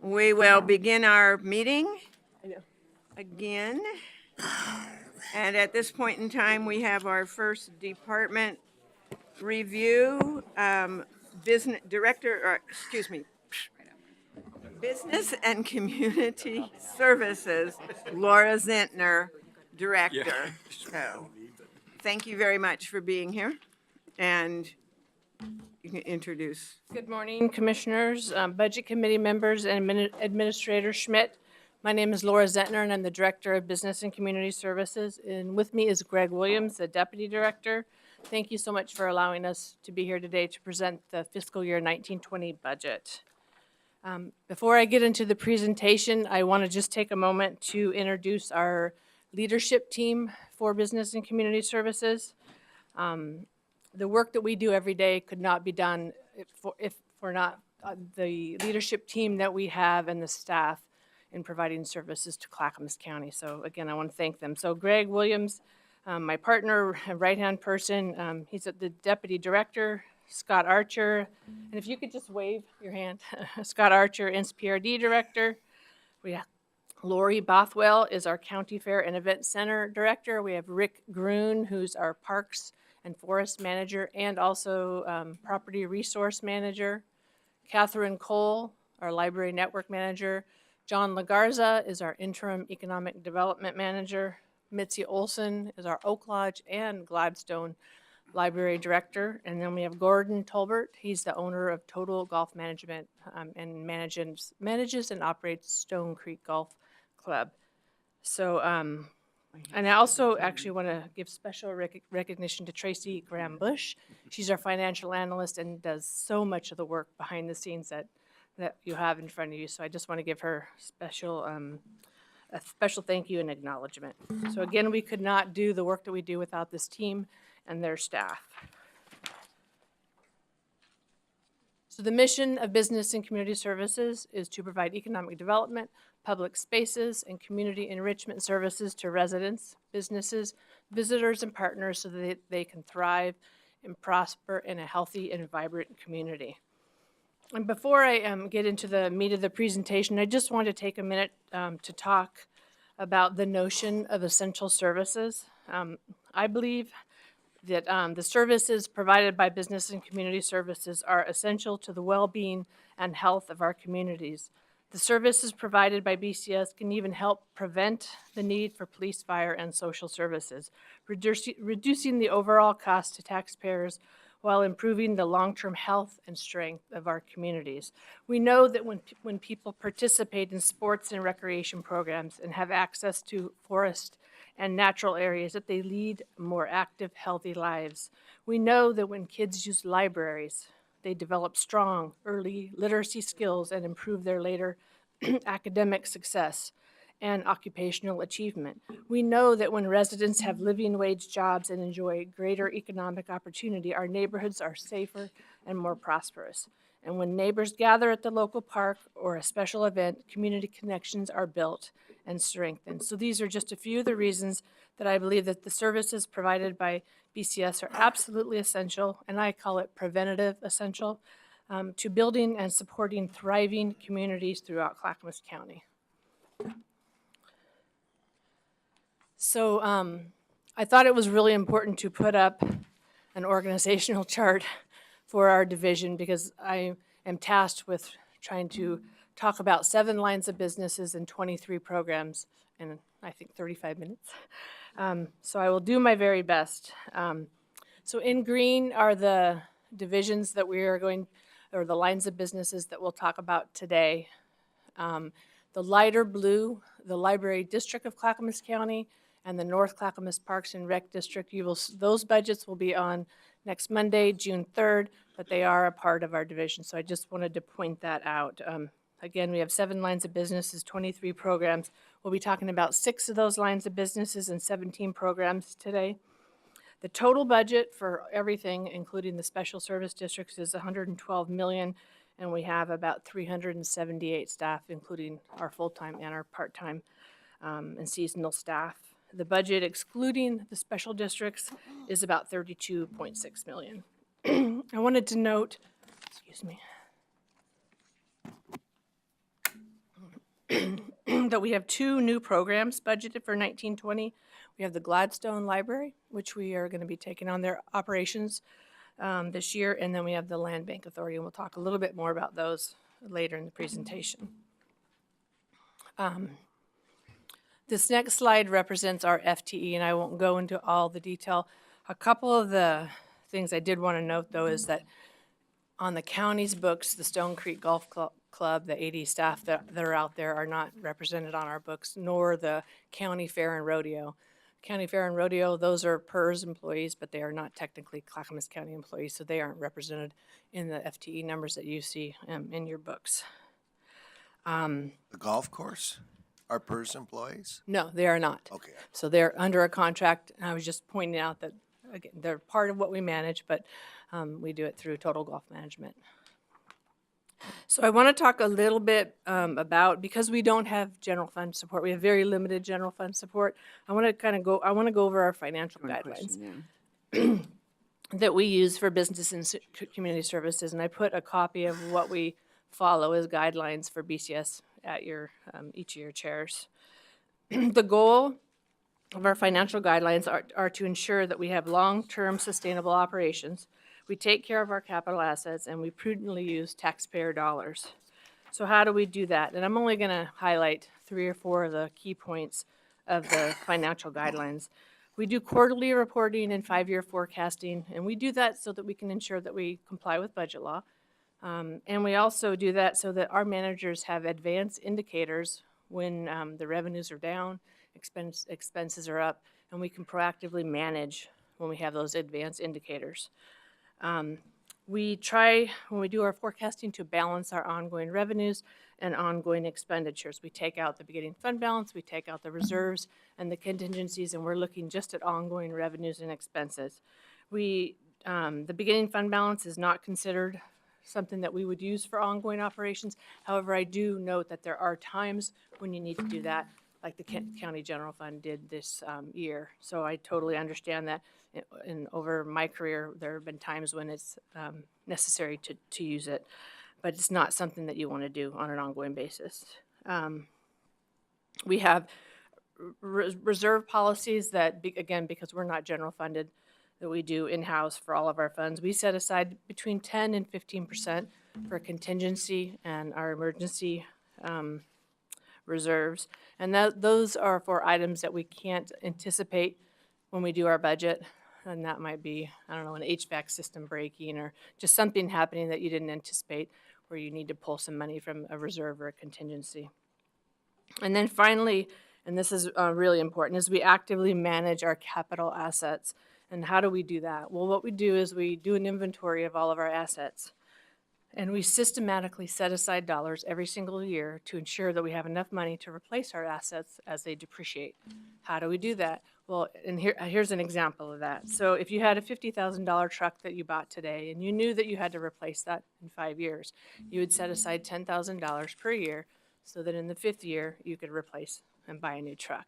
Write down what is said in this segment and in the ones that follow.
We will begin our meeting again. And at this point in time, we have our first department review. Business Director, or excuse me, Business and Community Services, Laura Zentner, Director. So, thank you very much for being here. And you can introduce. Good morning, Commissioners, Budget Committee members, and Administrator Schmidt. My name is Laura Zentner, and I'm the Director of Business and Community Services. And with me is Greg Williams, the Deputy Director. Thank you so much for allowing us to be here today to present the fiscal year 1920 budget. Before I get into the presentation, I want to just take a moment to introduce our leadership team for Business and Community Services. The work that we do every day could not be done if we're not the leadership team that we have and the staff in providing services to Clackamas County. So again, I want to thank them. So Greg Williams, my partner, right-hand person, he's the Deputy Director. Scott Archer, and if you could just wave your hand, Scott Archer, NSPRD Director. We have Lori Bothwell is our County Fair and Event Center Director. We have Rick Groon, who's our Parks and Forest Manager and also Property Resource Manager. Catherine Cole, our Library Network Manager. John Lagarza is our Interim Economic Development Manager. Mitzi Olson is our Oak Lodge and Gladstone Library Director. And then we have Gordon Tolbert. He's the owner of Total Golf Management and manages and operates Stone Creek Golf Club. So, and I also actually want to give special recognition to Tracy Graham-Bush. She's our financial analyst and does so much of the work behind the scenes that you have in front of you. So I just want to give her a special thank you and acknowledgement. So again, we could not do the work that we do without this team and their staff. So the mission of Business and Community Services is to provide economic development, public spaces, and community enrichment services to residents, businesses, visitors, and partners so that they can thrive and prosper in a healthy and vibrant community. And before I get into the meat of the presentation, I just want to take a minute to talk about the notion of essential services. I believe that the services provided by Business and Community Services are essential to the well-being and health of our communities. The services provided by BCS can even help prevent the need for police, fire, and social services, reducing the overall cost to taxpayers while improving the long-term health and strength of our communities. We know that when people participate in sports and recreation programs and have access to forest and natural areas, that they lead more active, healthy lives. We know that when kids use libraries, they develop strong early literacy skills and improve their later academic success and occupational achievement. We know that when residents have living wage jobs and enjoy greater economic opportunity, our neighborhoods are safer and more prosperous. And when neighbors gather at the local park or a special event, community connections are built and strengthened. So these are just a few of the reasons that I believe that the services provided by BCS are absolutely essential, and I call it preventative essential, to building and supporting thriving communities throughout Clackamas County. So I thought it was really important to put up an organizational chart for our division because I am tasked with trying to talk about 7 lines of businesses and 23 programs in, I think, 35 minutes. So I will do my very best. So in green are the divisions that we are going, or the lines of businesses that we'll talk about today. The lighter blue, the Library District of Clackamas County, and the North Clackamas Parks and Rec District. Those budgets will be on next Monday, June 3rd, but they are a part of our division. So I just wanted to point that out. Again, we have 7 lines of businesses, 23 programs. We'll be talking about 6 of those lines of businesses and 17 programs today. The total budget for everything, including the special service districts, is $112 million, and we have about 378 staff, including our full-time and our part-time and seasonal staff. The budget, excluding the special districts, is about $32.6 million. I wanted to note, excuse me. that we have 2 new programs budgeted for 1920. We have the Gladstone Library, which we are going to be taking on their operations this year, and then we have the Land Bank Authority, and we'll talk a little bit more about those later in the presentation. This next slide represents our FTE, and I won't go into all the detail. A couple of the things I did want to note, though, is that on the county's books, the Stone Creek Golf Club, the 80 staff that are out there are not represented on our books, nor the County Fair and Rodeo. County Fair and Rodeo, those are PERS employees, but they are not technically Clackamas County employees, so they aren't represented in the FTE numbers that you see in your books. The golf course are PERS employees? No, they are not. Okay. So they're under a contract, and I was just pointing out that, again, they're part of what we manage, but we do it through Total Golf Management. So I want to talk a little bit about, because we don't have general fund support, we have very limited general fund support. I want to go over our financial guidelines that we use for business and community services, and I put a copy of what we follow as guidelines for BCS at your each of your chairs. The goal of our financial guidelines are to ensure that we have long-term sustainable operations, we take care of our capital assets, and we prudently use taxpayer dollars. So how do we do that? And I'm only going to highlight 3 or 4 of the key points of the financial guidelines. We do quarterly reporting and 5-year forecasting, and we do that so that we can ensure that we comply with budget law. And we also do that so that our managers have advanced indicators when the revenues are down, expenses are up, and we can proactively manage when we have those advanced indicators. We try, when we do our forecasting, to balance our ongoing revenues and ongoing expenditures. We take out the beginning fund balance, we take out the reserves and the contingencies, and we're looking just at ongoing revenues and expenses. The beginning fund balance is not considered something that we would use for ongoing operations. However, I do note that there are times when you need to do that, like the county general fund did this year. So I totally understand that. Over my career, there have been times when it's necessary to use it, but it's not something that you want to do on an ongoing basis. We have reserve policies that, again, because we're not general funded, that we do in-house for all of our funds. We set aside between 10 and 15% for contingency and our emergency reserves. And those are for items that we can't anticipate when we do our budget. And that might be, I don't know, an HVAC system breaking or just something happening that you didn't anticipate where you need to pull some money from a reserve or a contingency. And then finally, and this is really important, is we actively manage our capital assets. And how do we do that? Well, what we do is we do an inventory of all of our assets. And we systematically set aside dollars every single year to ensure that we have enough money to replace our assets as they depreciate. How do we do that? Well, and here's an example of that. So if you had a $50,000 truck that you bought today and you knew that you had to replace that in 5 years, you would set aside $10,000 per year so that in the 5th year you could replace and buy a new truck.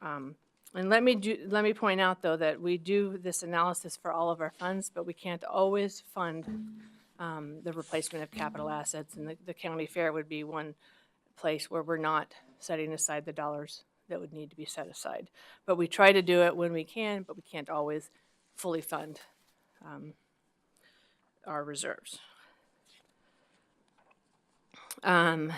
And let me point out, though, that we do this analysis for all of our funds, but we can't always fund the replacement of capital assets, and the county fair would be one place where we're not setting aside the dollars that would need to be set aside. But we try to do it when we can, but we can't always fully fund our reserves. So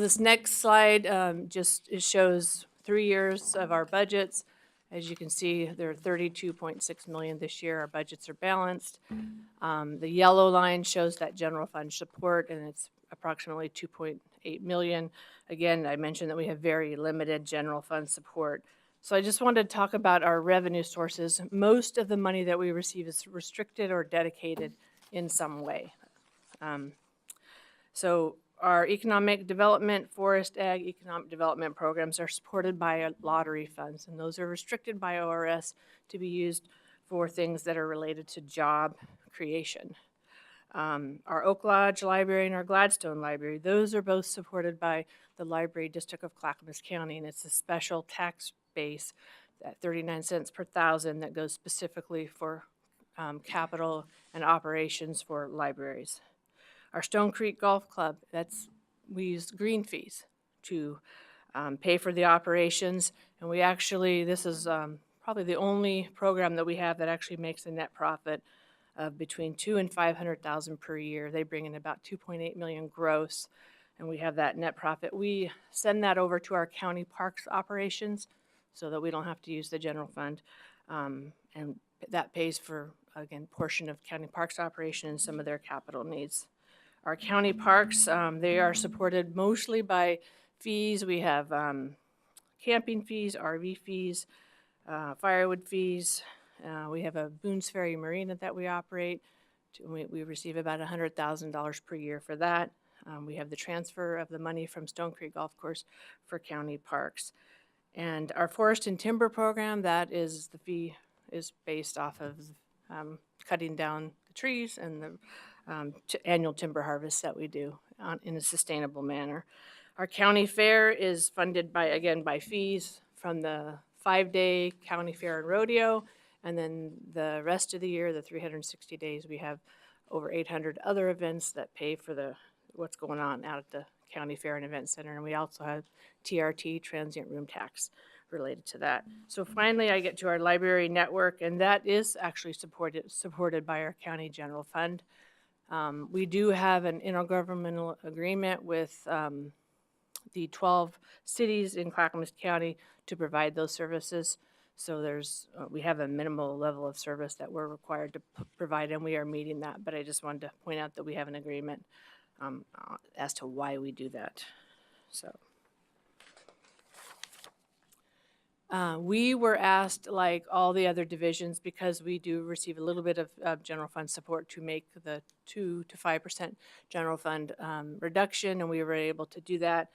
this next slide just shows 3 years of our budgets. As you can see, there are $32.6 million this year. Our budgets are balanced. The yellow line shows that general fund support, and it's approximately $2.8 million. Again, I mentioned that we have very limited general fund support. So I just wanted to talk about our revenue sources. Most of the money that we receive is restricted or dedicated in some way. So our economic development, forest ag economic development programs are supported by lottery funds, and those are restricted by ORS to be used for things that are related to job creation. Our Oak Lodge Library and our Gladstone Library, those are both supported by the Library District of Clackamas County, and it's a special tax base at 39 cents per thousand that goes specifically for capital and operations for libraries. Our Stone Creek Golf Club, that's we use green fees to pay for the operations. And we actually, this is probably the only program that we have that actually makes a net profit of between $200,000 and $500,000 per year. They bring in about 2.8 million gross, and we have that net profit. We send that over to our county parks operations so that we don't have to use the general fund. And that pays for, again, portion of county parks operation and some of their capital needs. Our county parks, they are supported mostly by fees. We have camping fees, RV fees, firewood fees. We have a Boone's Ferry Marina that we operate. We receive about $100,000 per year for that. We have the transfer of the money from Stone Creek Golf Course for county parks. And our forest and timber program, that is, the fee is based off of cutting down the trees and the annual timber harvest that we do in a sustainable manner. Our county fair is funded by, again, by fees from the 5-day county fair and rodeo, and then the rest of the year, the 360 days, we have over 800 other events that pay for what's going on out at the county fair and event center. And we also have TRT, transient room tax, related to that. So finally, I get to our library network, and that is actually supported by our county general fund. We do have an intergovernmental agreement with the 12 cities in Clackamas County to provide those services. So we have a minimal level of service that we're required to provide, and we are meeting that. But I just wanted to point out that we have an agreement as to why we do that. So we were asked, like all the other divisions, because we do receive a little bit of general fund support, to make the 2 to 5% general fund reduction, and we were able to do that.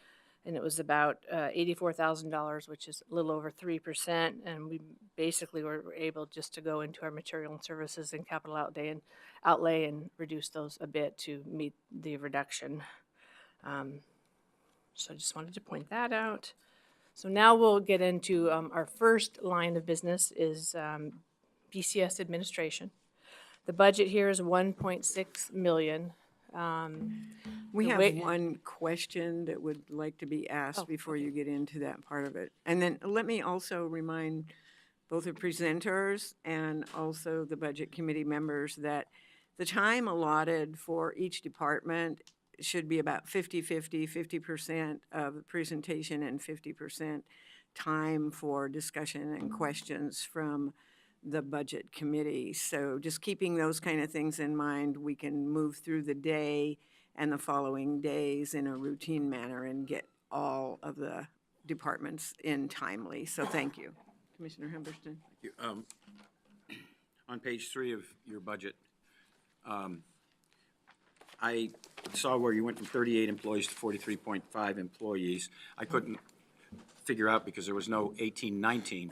And it was about $84,000, which is a little over 3%. And we basically were able just to go into our material and services and capital outlay and reduce those a bit to meet the reduction. So I just wanted to point that out. So now we'll get into our first line of business is BCS administration. The budget here is $1.6 million. We have one question that would like to be asked before you get into that part of it. And then let me also remind both the presenters and also the budget committee members that the time allotted for each department should be about 50-50, 50% of the presentation and 50% time for discussion and questions from the budget committee. So just keeping those kind of things in mind, we can move through the day and the following days in a routine manner and get all of the departments in timely. So thank you. Commissioner Humberston. Thank you. On page 3 of your budget, I saw where you went from 38 employees to 43.5 employees. I couldn't figure out, because there was no 18-19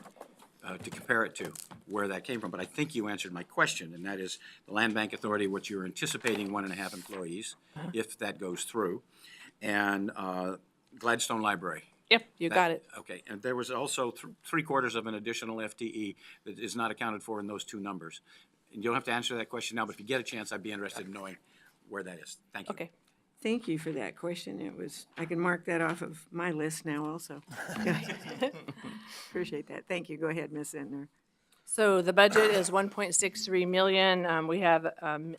to compare it to, where that came from. But I think you answered my question, and that is the Land Bank Authority, what you're anticipating 1.5 employees, if that goes through, and Gladstone Library. Yep, you got it. Okay, and there was also 3/4 of an additional FTE that is not accounted for in those two numbers. And you don't have to answer that question now, but if you get a chance, I'd be interested in knowing where that is. Thank you. Okay. Thank you for that question. I can mark that off of my list now also. Appreciate that. Thank you. Go ahead, Ms. Zentner. So the budget is $1.63 million. We have a $1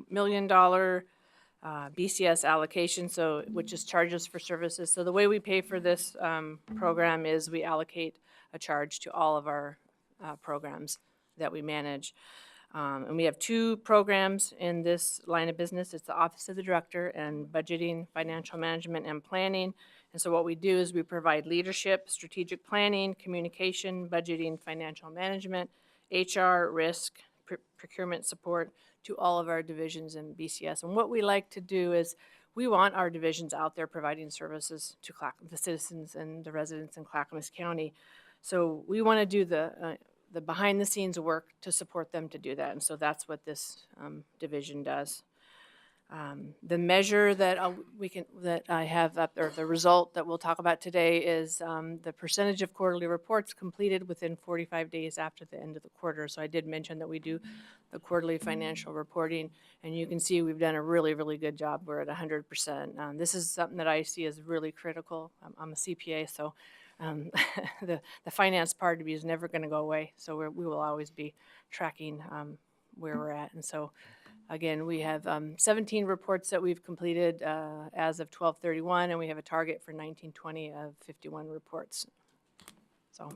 million BCS allocation, which is charges for services. So the way we pay for this program is we allocate a charge to all of our programs that we manage. And we have 2 programs in this line of business. It's the Office of the Director and Budgeting, Financial Management, and Planning. And so what we do is we provide leadership, strategic planning, communication, budgeting, financial management, HR, risk, procurement support to all of our divisions in BCS. And what we like to do is we want our divisions out there providing services to the citizens and the residents in Clackamas County. So we want to do the behind-the-scenes work to support them to do that, and so that's what this division does. The measure that I have up, or the result that we'll talk about today, is the percentage of quarterly reports completed within 45 days after the end of the quarter. So I did mention that we do the quarterly financial reporting, and you can see we've done a really, really good job. We're at 100%. This is something that I see as really critical. I'm a CPA, so the finance part of me is never going to go away. So we will always be tracking where we're at, and so. Again, we have 17 reports that we've completed as of 12/31, and we have a target for 19/20 of 51 reports. So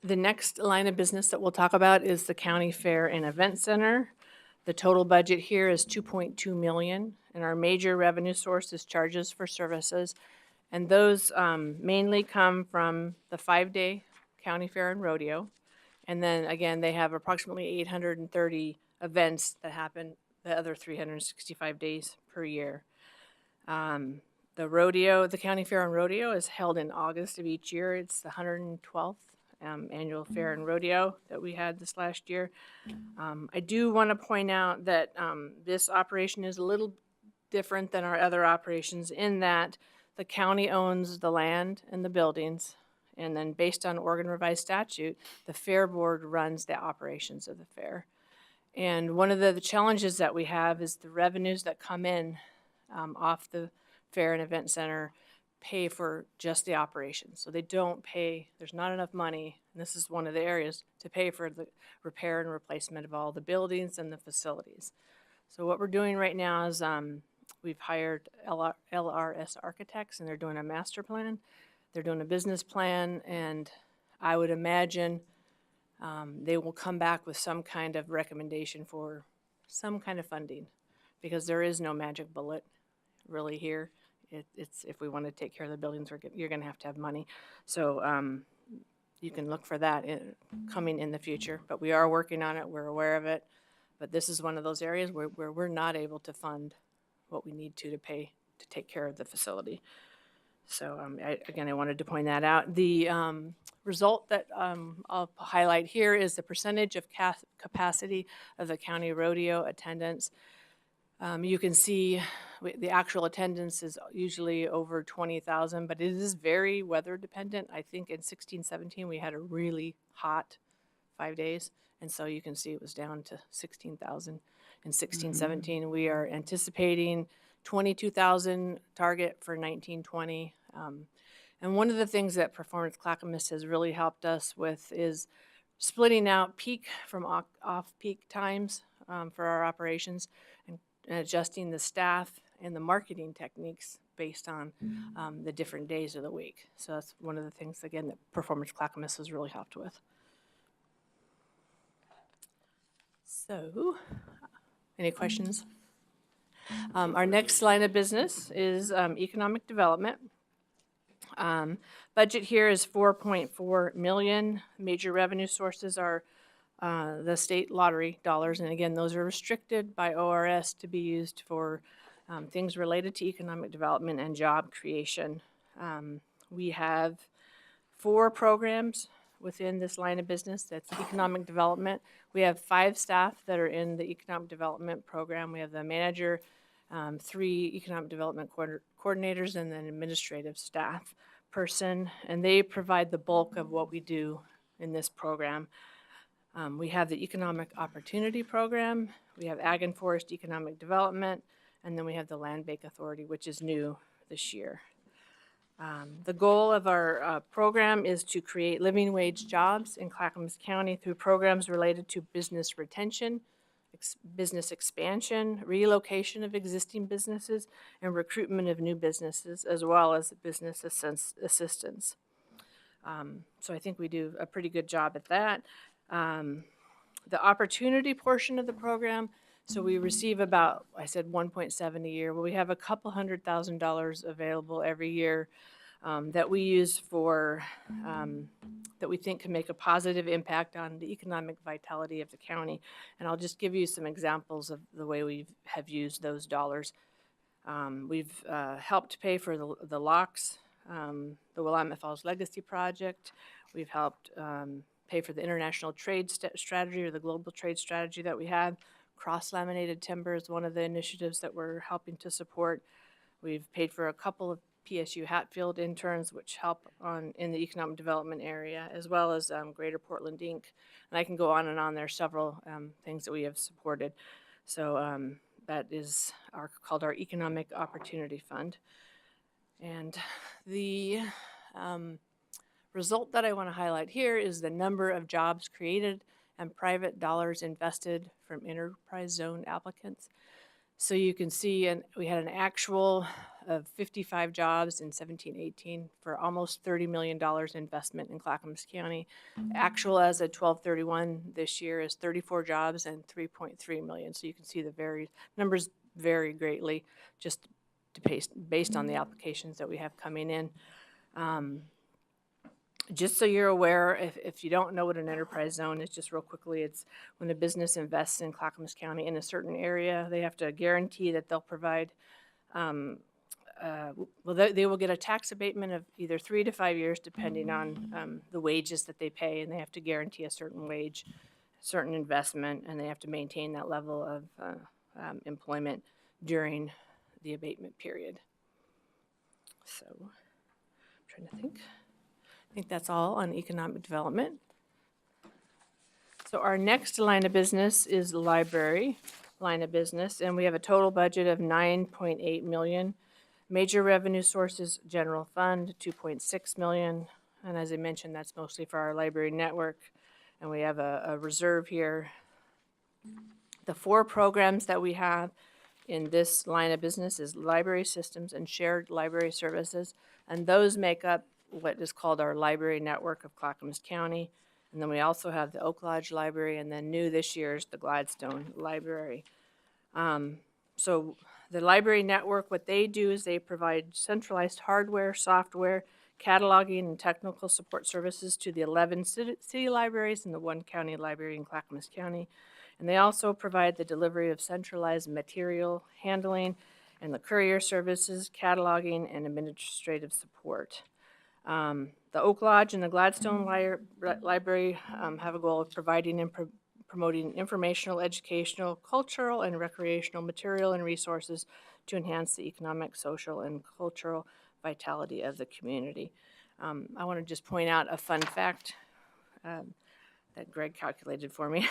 the next line of business that we'll talk about is the County Fair and Event Center. The total budget here is $2.2 million, and our major revenue source is charges for services, and those mainly come from the 5-day County Fair and Rodeo. And then again, they have approximately 830 events that happen the other 365 days per year. The rodeo, the County Fair and Rodeo, is held in August of each year. It's the 112th annual fair and rodeo that we had this last year. I do want to point out that this operation is a little different than our other operations in that the county owns the land and the buildings. And then based on Oregon Revised Statute, the Fair Board runs the operations of the fair. And one of the challenges that we have is the revenues that come in off the Fair and Event Center pay for just the operations. So they don't pay, there's not enough money, and this is one of the areas, to pay for the repair and replacement of all the buildings and the facilities. So what we're doing right now is we've hired LRS architects, and they're doing a master plan. They're doing a business plan, and I would imagine they will come back with some kind of recommendation for some kind of funding, because there is no magic bullet really here. It's if we want to take care of the buildings, you're going to have money. So you can look for that coming in the future, but we are working on it. We're aware of it, but this is one of those areas where we're not able to fund what we need to pay to take care of the facility. So I wanted to point that out. The result that I'll highlight here is the percentage of capacity of the county rodeo attendance. You can see the actual attendance is usually over 20,000, but it is very weather dependent. I think in 16-17 we had a really hot 5 days, and so you can see it was down to 16,000 in 16-17. We are anticipating 22,000 target for 19-20. And one of the things that Performance Clackamas has really helped us with is splitting out peak from off-peak times for our operations, and adjusting the staff and the marketing techniques based on the different days of the week. So that's one of the things, again, that Performance Clackamas has really helped with. So, any questions? Our next line of business is economic development. Budget here is $4.4 million. Major revenue sources are the state lottery dollars, and again, those are restricted by ORS to be used for things related to economic development and job creation. We have 4 programs within this line of business. That's economic development. We have 5 staff that are in the economic development program. We have the manager, 3 economic development coordinators, and then administrative staff person, and they provide the bulk of what we do in this program. We have the Economic Opportunity Program, we have Ag and Forest Economic Development, and then we have the Land Bank Authority, which is new this year. The goal of our program is to create living wage jobs in Clackamas County through programs related to business retention, business expansion, relocation of existing businesses, and recruitment of new businesses, as well as business assistance. So I think we do a pretty good job at that. The opportunity portion of the program, so we receive about, I said 1.7 a year. Well, we have a couple $100,000 available every year that we use for, that we think can make a positive impact on the economic vitality of the county. And I'll just give you some examples of the way we have used those dollars. We've helped pay for the locks, the Willamette Falls Legacy Project. We've helped pay for the international trade strategy, or the global trade strategy that we have. Cross-laminated timber is one of the initiatives that we're helping to support. We've paid for a couple of PSU Hatfield interns, which help in the economic development area, as well as Greater Portland Inc. And I can go on and on. There are several things that we have supported. So that is called our Economic Opportunity Fund. And the result that I want to highlight here is the number of jobs created and private dollars invested from enterprise zone applicants. So you can see, and we had an actual of 55 jobs in 17-18 for almost $30 million investment in Clackamas County. Actual as of 12/31 this year is 34 jobs and 3.3 million. So you can see the numbers vary greatly just based on the applications that we have coming in. Just so you're aware, if you don't know what an enterprise zone is, just real quickly, it's when a business invests in Clackamas County in a certain area, they have to guarantee that they'll provide, they will get a tax abatement of either 3 to 5 years, depending on the wages that they pay, and they have to guarantee a certain wage, certain investment, and they have to maintain that level of employment during the abatement period. So, I'm trying to think. I think that's all on economic development. So our next line of business is the library line of business, and we have a total budget of $9.8 million. Major revenue sources, general fund, $2.6 million. And as I mentioned, that's mostly for our library network. And we have a reserve here. The 4 programs that we have in this line of business is library systems and shared library services. And those make up what is called our library network of Clackamas County. And then we also have the Oak Lodge Library, and then new this year is the Gladstone Library. So the library network, what they do is they provide centralized hardware, software, cataloging, and technical support services to the 11 city libraries and the 1 county library in Clackamas County. And they also provide the delivery of centralized material handling and the courier services, cataloging, and administrative support. The Oak Lodge and the Gladstone Library have a goal of providing and promoting informational, educational, cultural, and recreational material and resources to enhance the economic, social, and cultural vitality of the community. I want to just point out a fun fact that Greg calculated for me.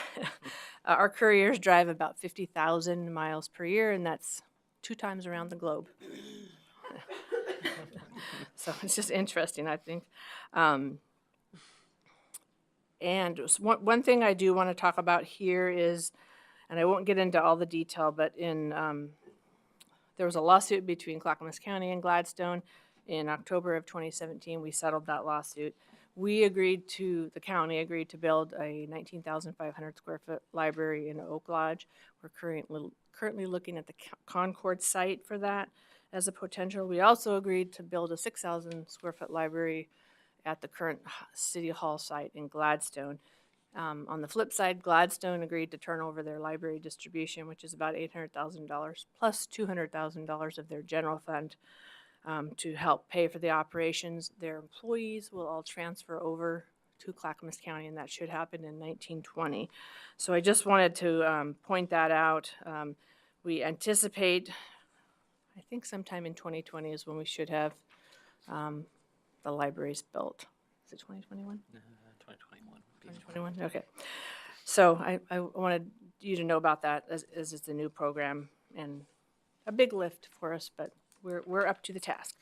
Our couriers drive about 50,000 miles per year, and that's 2 times around the globe. So it's just interesting, I think. And one thing I do want to talk about here is, and I won't get into all the detail, but there was a lawsuit between Clackamas County and Gladstone in October of 2017. We settled that lawsuit. The county agreed to build a 19,500 square foot library in Oak Lodge. We're currently looking at the Concord site for that as a potential. We also agreed to build a 6,000 square foot library at the current City Hall site in Gladstone. On the flip side, Gladstone agreed to turn over their library distribution, which is about $800,000 plus $200,000 of their general fund to help pay for the operations. Their employees will all transfer over to Clackamas County, and that should happen in 1920. So I just wanted to point that out. We anticipate, I think sometime in 2020 is when we should have the libraries built. Is it 2021? 2021. 2021, okay. So I wanted you to know about that as it's a new program and a big lift for us, but we're up to the task.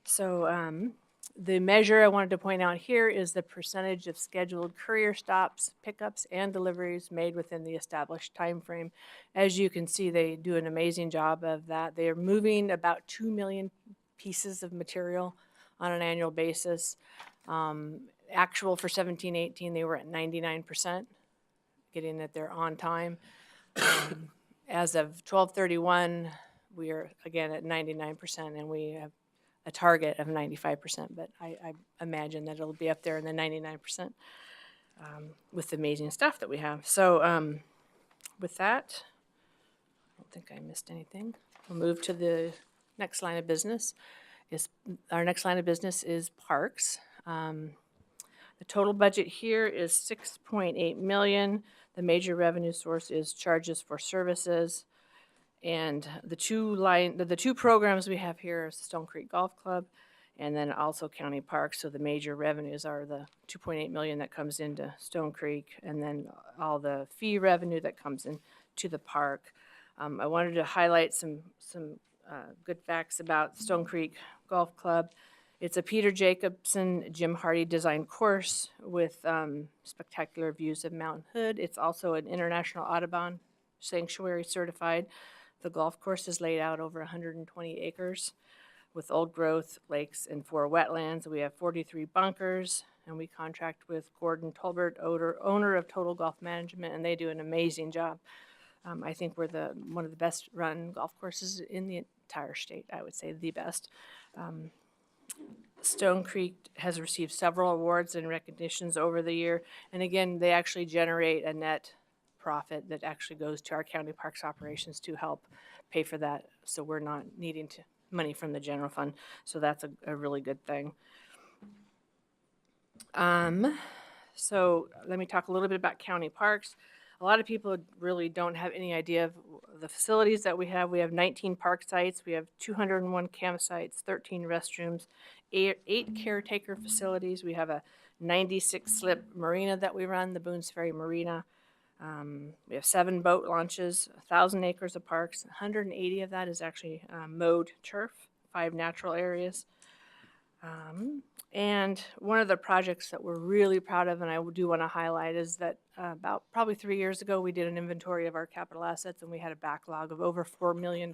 So the measure I wanted to point out here is the percentage of scheduled courier stops, pickups, and deliveries made within the established time frame. As you can see, they do an amazing job of that. They are moving about 2 million pieces of material on an annual basis. Actual for 17-18, they were at 99%, getting it there on time. As of 12/31, we are again at 99%, and we have a target of 95%, but I imagine that it'll be up there in the 99% with the amazing stuff that we have. So with that, I don't think I missed anything. We'll move to the next line of business. Our next line of business is parks. The total budget here is $6.8 million. The major revenue source is charges for services. And the two programs we have here is Stone Creek Golf Club and then also County Parks. So the major revenues are the $2.8 million that comes into Stone Creek and then all the fee revenue that comes in to the park. I wanted to highlight some good facts about Stone Creek Golf Club. It's a Peter Jacobson, Jim Hardy designed course with spectacular views of Mount Hood. It's also an International Audubon Sanctuary certified. The golf course is laid out over 120 acres with old growth, lakes, and 4 wetlands. We have 43 bunkers, and we contract with Gordon Tolbert, owner of Total Golf Management, and they do an amazing job. I think we're one of the best run golf courses in the entire state, I would say the best. Stone Creek has received several awards and recognitions over the year, and again, they actually generate a net profit that actually goes to our county parks operations to help pay for that, so we're not needing money from the general fund, so that's a really good thing. So let me talk a little bit about county parks. A lot of people really don't have any idea of the facilities that we have. We have 19 park sites. We have 201 campsites, 13 restrooms, 8 caretaker facilities. We have a 96-slip marina that we run, the Boones Ferry Marina. We have 7 boat launches, 1,000 acres of parks. 180 of that is actually mowed turf, 5 natural areas. And one of the projects that we're really proud of, and I do want to highlight, is that about probably 3 years ago, we did an inventory of our capital assets, and we had a backlog of over $4 million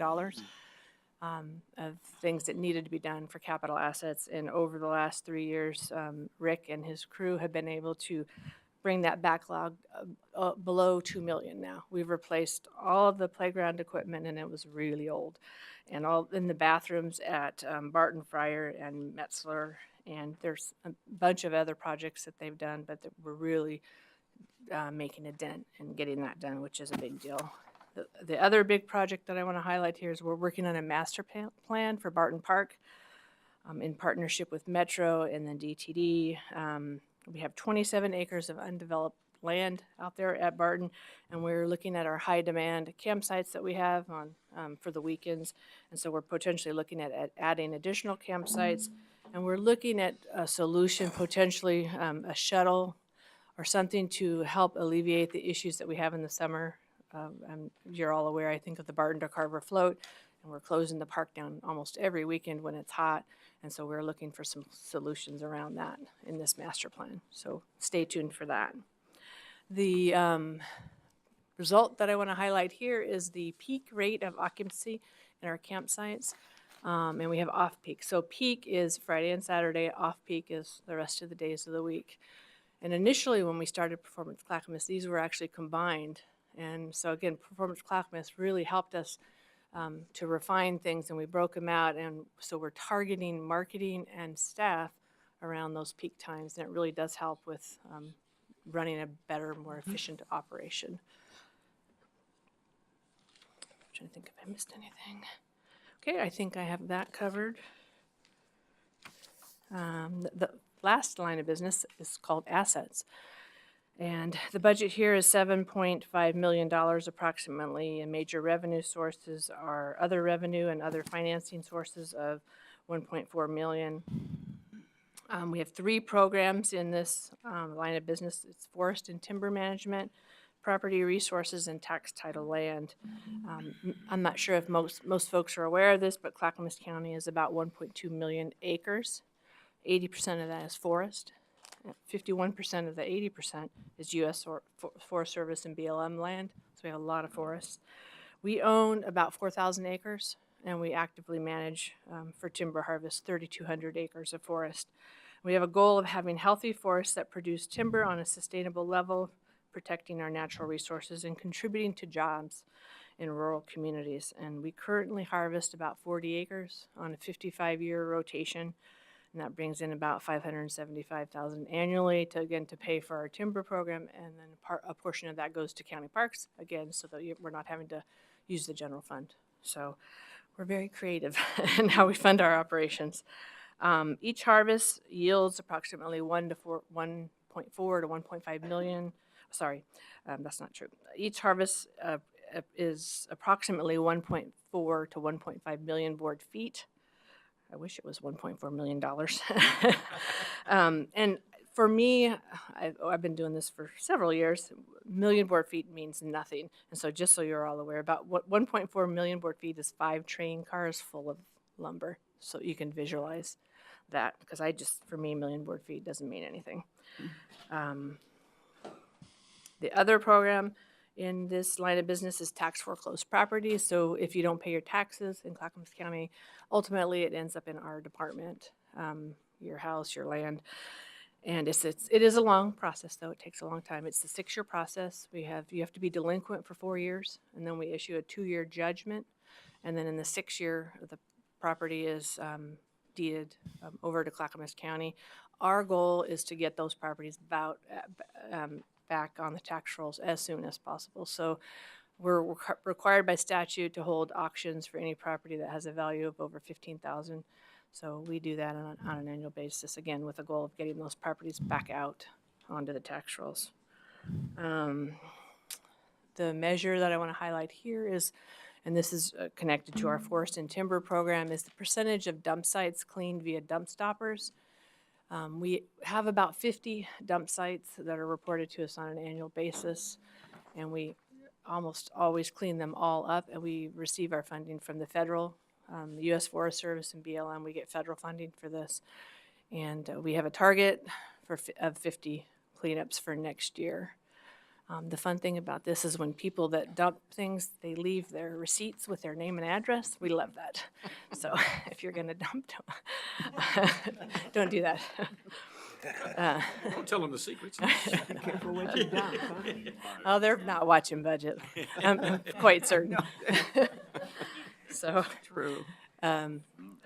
of things that needed to be done for capital assets. And over the last 3 years, Rick and his crew have been able to bring that backlog below $2 million now. We've replaced all of the playground equipment, and it was really old. And all in the bathrooms at Barton Fryer and Metzler, and there's a bunch of other projects that they've done, but that we're really making a dent and getting that done, which is a big deal. The other big project that I want to highlight here is we're working on a master plan for Barton Park in partnership with Metro and then DTD. We have 27 acres of undeveloped land out there at Barton, and we're looking at our high demand campsites that we have on for the weekends, and so we're potentially looking at adding additional campsites, and we're looking at a solution, potentially a shuttle or something to help alleviate the issues that we have in the summer. You're all aware, I think, of the Barton to Carver float, and we're closing the park down almost every weekend when it's hot. And so we're looking for some solutions around that in this master plan. So stay tuned for that. The result that I want to highlight here is the peak rate of occupancy in our campsites. And we have off-peak. So peak is Friday and Saturday. Off-peak is the rest of the days of the week. And initially when we started Performance Clackamas, these were actually combined. And so again, Performance Clackamas really helped us to refine things, and we broke them out, and so we're targeting marketing and staff around those peak times, and it really does help with running a better, more efficient operation. I'm trying to think if I missed anything. Okay, I think I have that covered. The last line of business is called assets. And the budget here is $7.5 million approximately, and major revenue sources are other revenue and other financing sources of $1.4 million. We have 3 programs in this line of business. It's forest and timber management, property resources, and tax title land. I'm not sure if most folks are aware of this, but Clackamas County is about 1.2 million acres. 80% of that is forest. 51% of the 80% is U.S. Forest Service and BLM land, so we have a lot of forests. We own about 4,000 acres, and we actively manage for timber harvest 3,200 acres of forest. We have a goal of having healthy forests that produce timber on a sustainable level, protecting our natural resources and contributing to jobs in rural communities. And we currently harvest about 40 acres on a 55-year rotation. And that brings in about $575,000 annually to pay for our timber program, and then a portion of that goes to county parks again, so that we're not having to use the general fund. So we're very creative in how we fund our operations. Each harvest yields approximately 1.4 to 1.5 million. Sorry, that's not true. Each harvest is approximately 1.4 to 1.5 million board feet. I wish it was $1.4 million. And for me, I've been doing this for several years. Million board feet means nothing. And so just so you're all aware, about 1.4 million board feet is 5 train cars full of lumber. So you can visualize that, because for me, million board feet doesn't mean anything. The other program in this line of business is tax foreclosed property. So if you don't pay your taxes in Clackamas County, ultimately it ends up in our department, your house, your land. And it is a long process, though. It takes a long time. It's a 6-year process. You have to be delinquent for 4 years, and then we issue a 2-year judgment. And then in the 6th year, the property is deeded over to Clackamas County. Our goal is to get those properties back on the tax rolls as soon as possible. So we're required by statute to hold auctions for any property that has a value of over $15,000. So we do that on an annual basis, again, with the goal of getting those properties back out onto the tax rolls. The measure that I want to highlight here is, and this is connected to our forest and timber program, is the percentage of dump sites cleaned via dump stoppers. We have about 50 dump sites that are reported to us on an annual basis, and we almost always clean them all up, and we receive our funding from the federal, the U.S. Forest Service and BLM. We get federal funding for this, and we have a target of 50 cleanups for next year. The fun thing about this is when people that dump things, they leave their receipts with their name and address. We love that. So if you're going to dump, don't do that. Don't tell them the secrets. Careful what you dump, huh? Oh, they're not watching budget. I'm quite certain. So, True.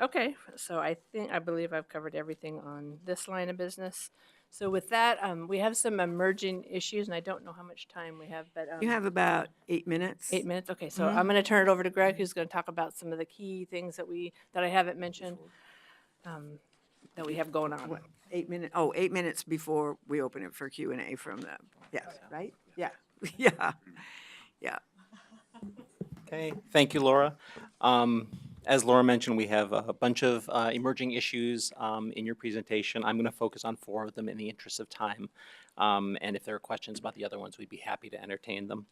okay, so I believe I've covered everything on this line of business. So with that, we have some emerging issues, and I don't know how much time we have, but. You have about 8 minutes. 8 minutes, okay, so I'm gonna turn it over to Greg, who's gonna talk about some of the key things that I haven't mentioned, that we have going on. 8 minutes, 8 minutes before we open it for Q&A from the, yes, right? Yeah, yeah, yeah. Okay, thank you, Laura. As Laura mentioned, we have a bunch of emerging issues in your presentation. I'm going to focus on 4 of them in the interest of time. And if there are questions about the other ones, we'd be happy to entertain them.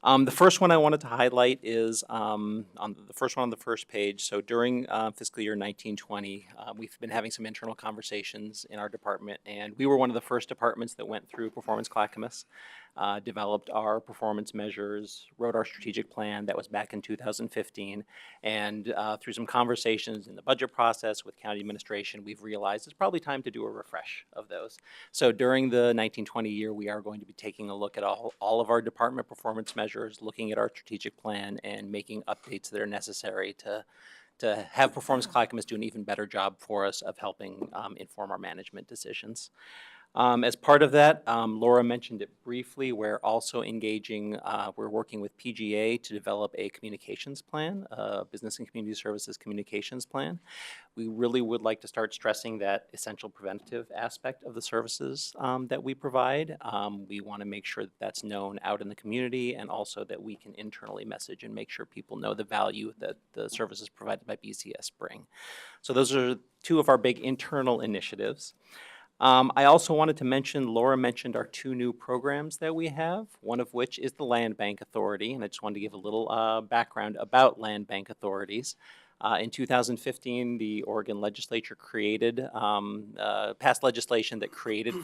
The first one I wanted to highlight is on the first one on the first page. So during fiscal year 1920, we've been having some internal conversations in our department, and we were one of the first departments that went through Performance Clackamas, developed our performance measures, wrote our strategic plan. That was back in 2015. And through some conversations in the budget process with county administration, we've realized it's probably time to do a refresh of those. So during the 1920 year, we are going to be taking a look at all of our department performance measures, looking at our strategic plan, and making updates that are necessary to have Performance Clackamas do an even better job for us of helping inform our management decisions. As part of that, Laura mentioned it briefly, we're also engaging, we're working with PGA to develop a communications plan, Business and Community Services communications plan. We really would like to start stressing that essential preventative aspect of the services that we provide. We want to make sure that that's known out in the community, and also that we can internally message and make sure people know the value that the services provided by BCS bring. So those are 2 of our big internal initiatives. I also wanted to mention, Laura mentioned our 2 new programs that we have, one of which is the Land Bank Authority, and I just wanted to give a little background about Land Bank Authorities. In 2015, the Oregon legislature passed legislation that provided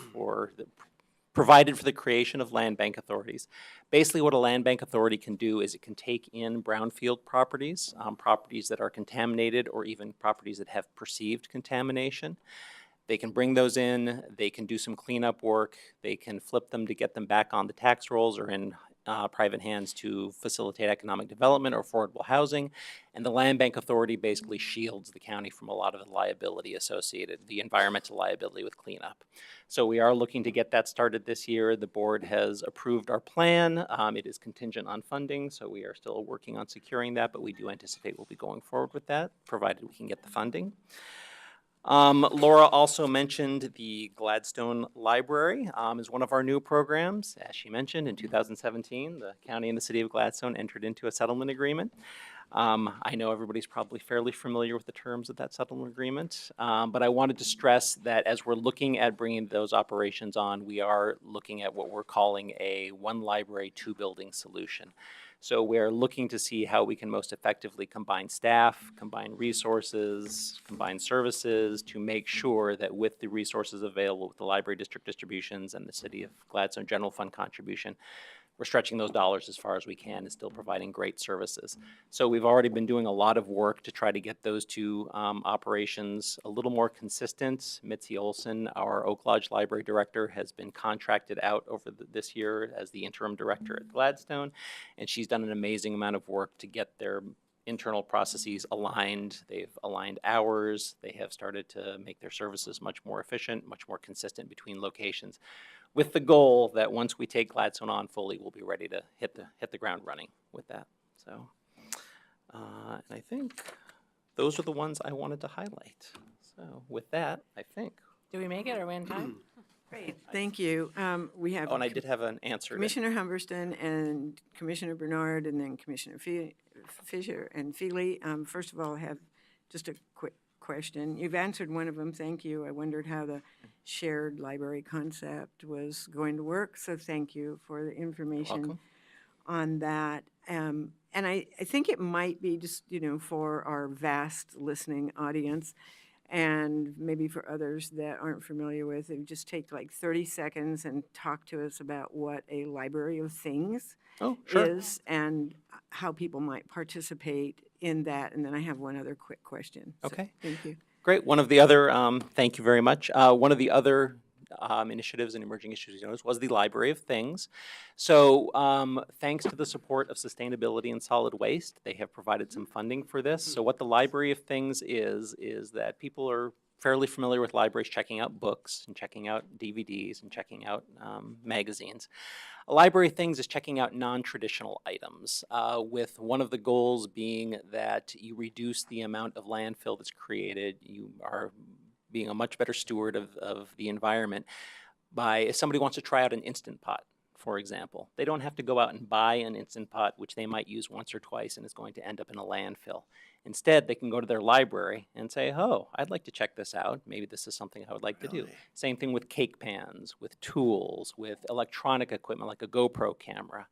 for the creation of land bank authorities. Basically, what a land bank authority can do is it can take in brownfield properties, properties that are contaminated, or even properties that have perceived contamination. They can bring those in, they can do some cleanup work, they can flip them to get them back on the tax rolls or in private hands to facilitate economic development or affordable housing. And the Land Bank Authority basically shields the county from a lot of the liability associated, the environmental liability with cleanup. So we are looking to get that started this year. The board has approved our plan. It is contingent on funding, so we are still working on securing that, but we do anticipate we'll be going forward with that, provided we can get the funding. Laura also mentioned the Gladstone Library is one of our new programs. As she mentioned, in 2017, the county and the city of Gladstone entered into a settlement agreement. I know everybody's probably fairly familiar with the terms of that settlement agreement, but I wanted to stress that as we're looking at bringing those operations on, we are looking at what we're calling a one library, two building solution. So we're looking to see how we can most effectively combine staff, combine resources, combine services to make sure that with the resources available with the library district distributions and the city of Gladstone general fund contribution, we're stretching those dollars as far as we can and still providing great services. So we've already been doing a lot of work to try to get those two operations a little more consistent. Mitzi Olson, our Oak Lodge Library Director, has been contracted out over this year as the interim director at Gladstone, and she's done an amazing amount of work to get their internal processes aligned. They've aligned hours. They have started to make their services much more efficient, much more consistent between locations, with the goal that once we take Gladstone on fully, we'll be ready to hit the ground running with that. So, and I think those are the ones I wanted to highlight. So with that, I think. Do we make it? Are we in time? Great, thank you. We have Oh, and I did have an answer. Commissioner Humberston and Commissioner Bernard, and then Commissioner Fisher and Feely. First of all, I have just a quick question. You've answered one of them, thank you. I wondered how the shared library concept was going to work, so thank you for the information Welcome. on that. And I think it might be just, for our vast listening audience, and maybe for others that aren't familiar with it, just take like 30 seconds and talk to us about what a library of things is and how people might participate in that. And then I have one other quick question. So, Okay. thank you. Great. One of the other, thank you very much. One of the other initiatives and emerging issues you noticed was the Library of Things. So thanks to the support of Sustainability and Solid Waste, they have provided some funding for this. So what the Library of Things is that people are fairly familiar with libraries checking out books and checking out DVDs and checking out magazines. A library of things is checking out non-traditional items, with one of the goals being that you reduce the amount of landfill that's created. You are being a much better steward of the environment by, if somebody wants to try out an Instant Pot, for example, they don't have to go out and buy an Instant Pot, which they might use once or twice and is going to end up in a landfill. Instead, they can go to their library and say, oh, I'd like to check this out. Maybe this is something I would like to do. Same thing with cake pans, with tools, with electronic equipment like a GoPro camera.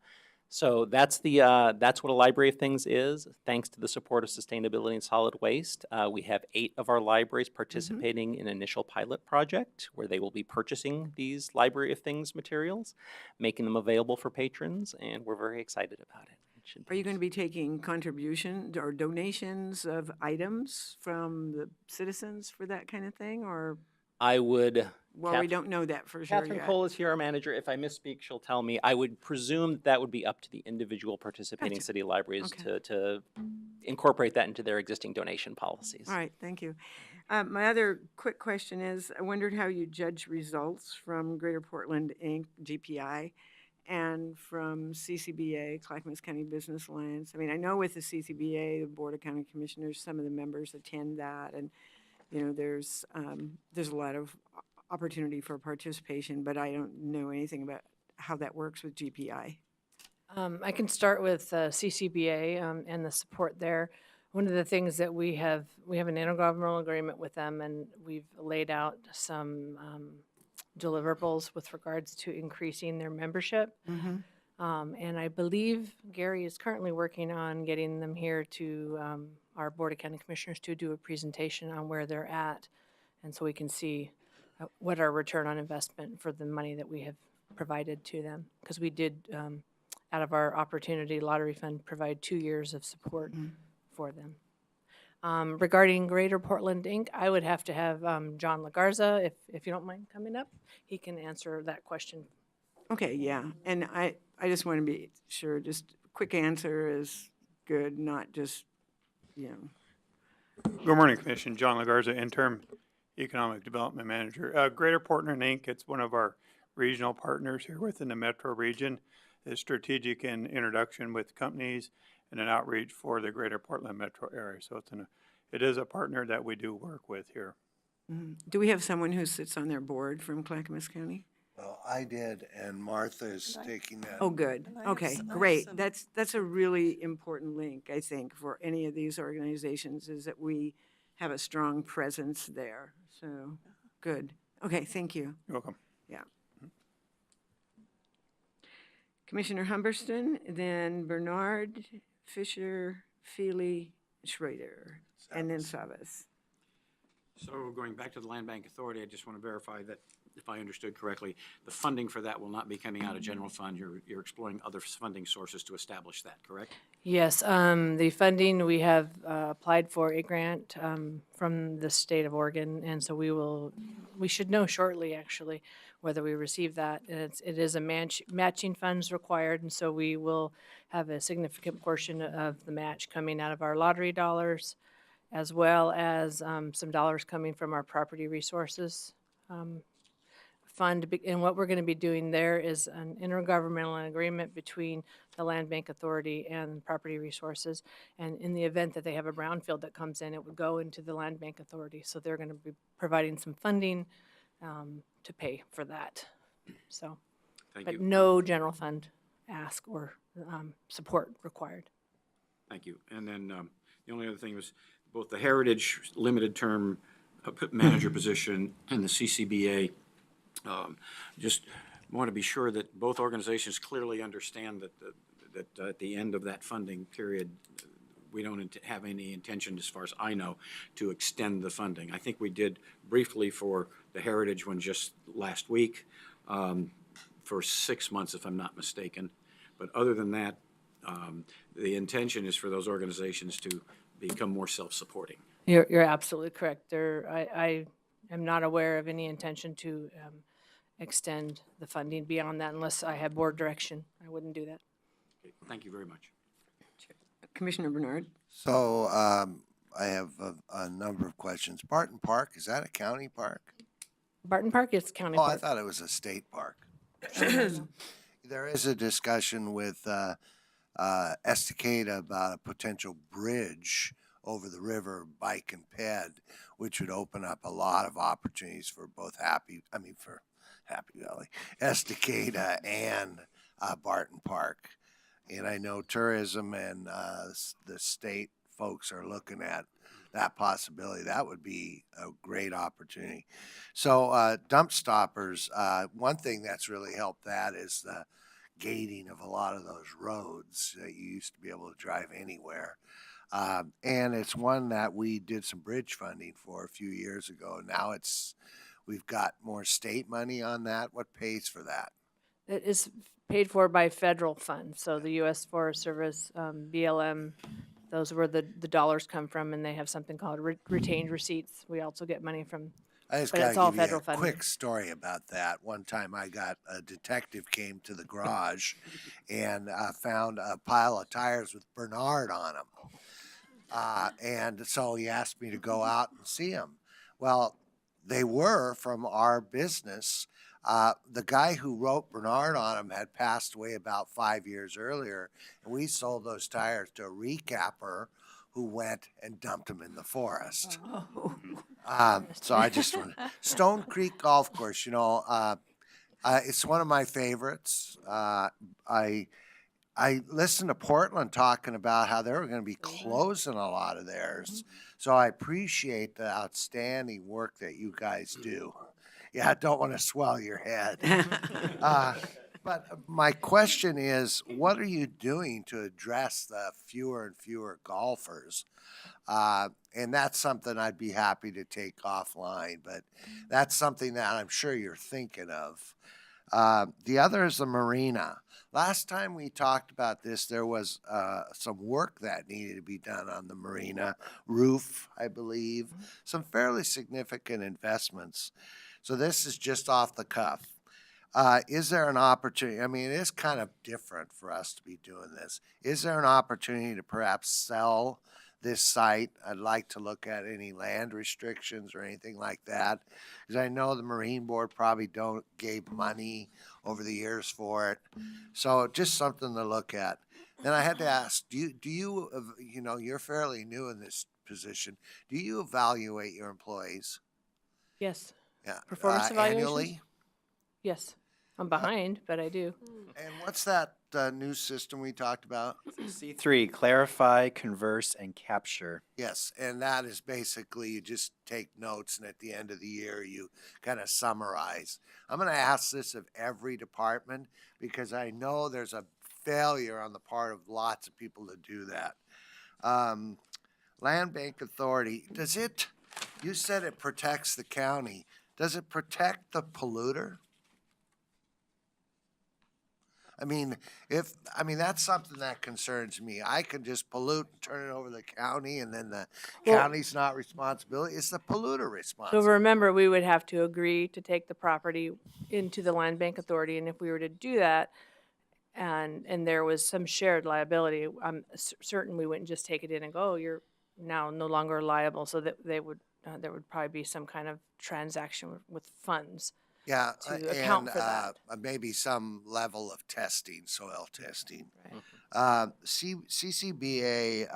So that's what a Library of Things is. Thanks to the support of Sustainability and Solid Waste, we have 8 of our libraries participating in an initial pilot project where they will be purchasing these Library of Things materials, making them available for patrons, and we're very excited about it. Are you going to be taking contributions or donations of items from the citizens for that kind of thing, or? I would. Well, we don't know that for sure Catherine yet. Cole is here, our manager. If I misspeak, she'll tell me. I would presume that would be up to the individual participating city libraries to incorporate that into their existing donation policies. All right, thank you. My other quick question is, I wondered how you judge results from Greater Portland, Inc., GPI, and from CCBA, Clackamas County Business Alliance. I mean, I know with the CCBA, the Board of County Commissioners, some of the members attend that, and there's a lot of opportunity for participation, but I don't know anything about how that works with GPI. I can start with CCBA and the support there. One of the things that we have an intergovernmental agreement with them, and we've laid out some deliverables with regards to increasing their membership. And I believe Gary is currently working on getting them here to our Board of County Commissioners to do a presentation on where they're at, and so we can see what our return on investment for the money that we have provided to them. Because we did, out of our Opportunity Lottery Fund, provide 2 years of support for them. Regarding Greater Portland, Inc., I would have to have John Lagarza, if you don't mind coming up. He can answer that question. Okay, yeah, and I just want to be sure, just quick answer is good, not just, Good morning, Commission. John Lagarza, Interim Economic Development Manager. Greater Portland, Inc., it's one of our regional partners here within the metro region. It's strategic in introduction with companies and an outreach for the Greater Portland metro area. So it is a partner that we do work with here. Do we have someone who sits on their board from Clackamas County? Well, I did, and Martha's taking that. Oh, good. And I have Okay, some- I have great. some- That's a really important link, I think, for any of these organizations, is that we have a strong presence there. So, good. Okay, thank you. You're welcome. Yeah. Commissioner Humberston, then Bernard, Fisher, Feely, Schrader, and then Savas. So going back to the Land Bank Authority, I just want to verify that, if I understood correctly, the funding for that will not be coming out of general fund. You're exploring other funding sources to establish that, correct? Yes, the funding, we have applied for a grant from the state of Oregon, and so we should know shortly, actually, whether we receive that. And it is a matching funds required, and so we will have a significant portion of the match coming out of our lottery dollars, as well as some dollars coming from our property resources fund. And what we're going to be doing there is an intergovernmental agreement between the Land Bank Authority and Property Resources. And in the event that they have a brownfield that comes in, it would go into the Land Bank Authority. So they're going to be providing some funding to pay for that. So, Thank but you. no general fund ask or support required. Thank you. And then the only other thing was both the Heritage Limited Term Manager position and the CCBA. Just want to be sure that both organizations clearly understand that at the end of that funding period, we don't have any intention, as far as I know, to extend the funding. I think we did briefly for the Heritage one just last week, for 6 months, if I'm not mistaken. But other than that, the intention is for those organizations to become more self-supporting. You're absolutely correct. I am not aware of any intention to extend the funding beyond that unless I have board direction. I wouldn't do that. Okay, thank you very much. Commissioner Bernard? So I have a number of questions. Barton Park, is that a county park? Barton Park is county Oh, I park. thought it was a state park. There is a discussion with Estacada about a potential bridge over the river, Bike and Ped, which would open up a lot of opportunities for both Happy Valley, Estacada, and Barton Park. And I know tourism and the state folks are looking at that possibility. That would be a great opportunity. So dump stoppers, one thing that's really helped that is the gating of a lot of those roads that you used to be able to drive anywhere. And it's one that we did some bridge funding for a few years ago. Now we've got more state money on that. What pays for that? It is paid for by federal funds, so the U.S. Forest Service, BLM, those are where the dollars come from, and they have something called retained receipts. We also get money from, I just but gotta it's all give you a federal funding. quick story about that. One time a detective came to the garage and found a pile of tires with Bernard on them. And so he asked me to go out and see them. Well, they were from our business. The guy who wrote Bernard on them had passed away about 5 years earlier, and we sold those tires to a recapper who went and dumped them in the forest. So I just want Stone Creek Golf Course, it's one of my favorites. I listened to Portland talking about how they were going to be closing a lot of theirs. So I appreciate the outstanding work that you guys do. Yeah, I don't want to swell your head. But my question is, what are you doing to address the fewer and fewer golfers? And that's something I'd be happy to take offline, but that's something that I'm sure you're thinking of. The other is the marina. Last time we talked about this, there was some work that needed to be done on the marina roof, I believe, some fairly significant investments. So this is just off the cuff. Is there an opportunity? I mean, it is kind of different for us to be doing this. Is there an opportunity to perhaps sell this site? I'd like to look at any land restrictions or anything like that, because I know the Marine Board probably gave money over the years for it. So just something to look at. Then I had to ask, do you, you're fairly new in this position. Do you evaluate your employees? Yes, Yeah. Performance evaluation? Annually? yes. I'm behind, but I do. And what's that new system we talked about? C3, clarify, converse, and capture. Yes, and that is basically you just take notes and at the end of the year you kind of summarize. I'm going to ask this of every department because I know there's a failure on the part of lots of people to do that. Land Bank Authority, you said it protects the county. Does it protect the polluter? I mean, that's something that concerns me. I can just pollute and turn it over to the county and then the Well- county's not responsible. It's the polluter So responsible. remember, we would have to agree to take the property into the Land Bank Authority, and if we were to do that, and there was some shared liability, I'm certain we wouldn't just take it in and go, "Oh, you're now no longer liable," so that there would probably be some kind of transaction with funds. Yeah, to account and for that. maybe some level of testing, soil testing. Right. CCBA,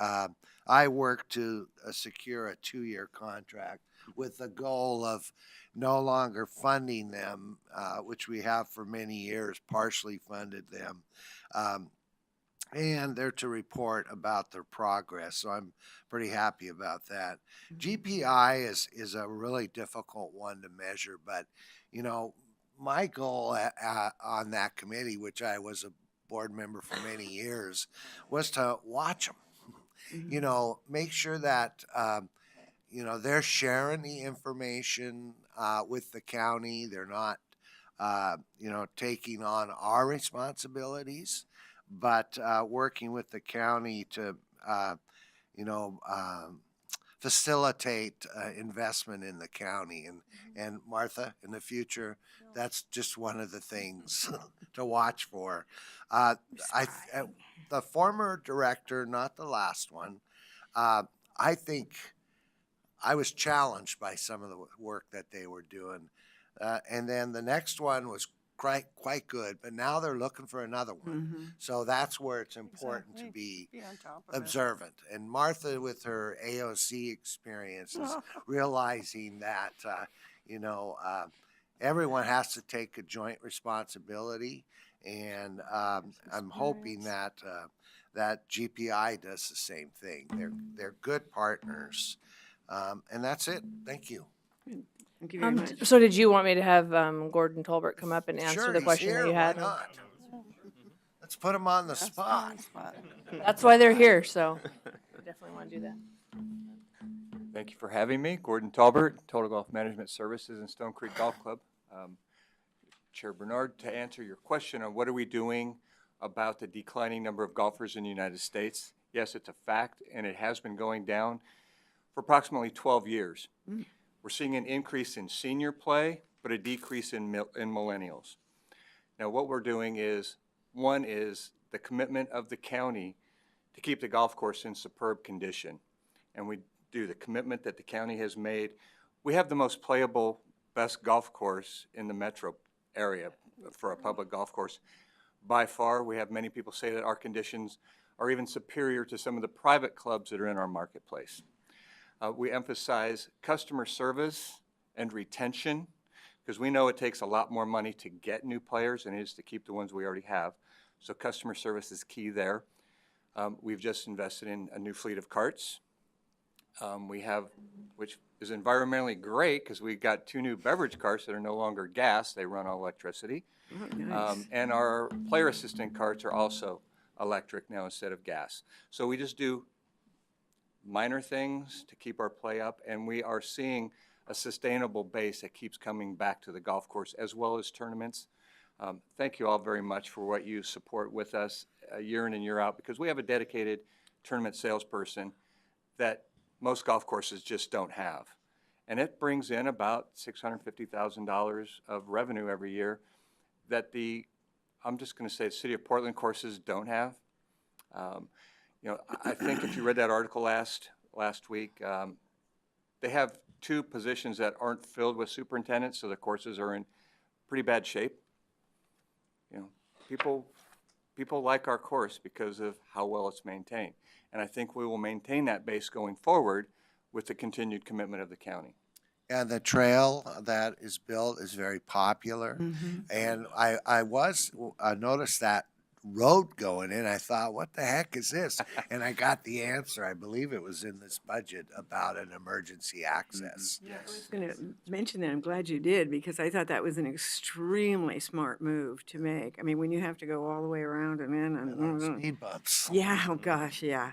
I worked to secure a 2-year contract with the goal of no longer funding them, which we have for many years, partially funded them. And they're to report about their progress. So I'm pretty happy about that. GPI is a really difficult one to measure, but you know, my goal on that committee, which I was a board member for many years, was to watch them. You know, make sure that they're sharing the information with the county. They're not taking on our responsibilities, but working with the county to, you know, facilitate investment in the county. And Martha, in the future, that's just one of the things to watch for. The former director, not the last one, I think I was challenged by some of the work that they were doing. And then the next one was quite good, but now they're looking for another one. So that's where it's important to be on top of it. observant. And Martha, with her AOC experience, is realizing that, everyone has to take a joint responsibility. And I'm hoping that that GPI does the same thing. They're good partners. And that's it. Thank you. Thank you very much. So did you want me to have Gordon Tolbert come up and answer Sure, the he's question here. that you had? Why not? Let's put him on the spot. That's why they're here, so I definitely want to do that. Thank you for having me. Gordon Talbert, Total Golf Management Services in Stone Creek Golf Club. Chair Bernard, to answer your question on what are we doing about the declining number of golfers in the United States, yes, it's a fact, and it has been going down for approximately 12 years. We're seeing an increase in senior play, but a decrease in millennials. Now, what we're doing is, one is the commitment of the county to keep the golf course in superb condition. And we do the commitment that the county has made. We have the most playable, best golf course in the metro area for a public golf course. By far, we have many people say that our conditions are even superior to some of the private clubs that are in our marketplace. We emphasize customer service and retention because we know it takes a lot more money to get new players than it is to keep the ones we already have. So customer service is key there. We've just invested in a new fleet of carts. We have, which is environmentally great because we got 2 new beverage carts that are no longer gas, they run on electricity. And our player assistant carts are also electric now instead of gas. So we just do minor things to keep our play up, and we are seeing a sustainable base that keeps coming back to the golf course as well as tournaments. Thank you all very much for what you support with us year in and year out, because we have a dedicated tournament salesperson that most golf courses just don't have. And it brings in about $650,000 of revenue every year that I'm just going to say the City of Portland courses don't have. I think if you read that article last week, they have 2 positions that aren't filled with superintendents, so the courses are in pretty bad shape. People like our course because of how well it's maintained. And I think we will maintain that base going forward with the continued commitment of the county. And the trail that is built is very popular. And I noticed that road going in. I thought, what the heck is this? And I got the answer. I believe it was in this budget about an emergency access. I was going to mention that. I'm glad you did, because I thought that was an extremely smart move to make. I mean, when you have to go all the way around and in and, Speed bumps. yeah, oh gosh, yeah.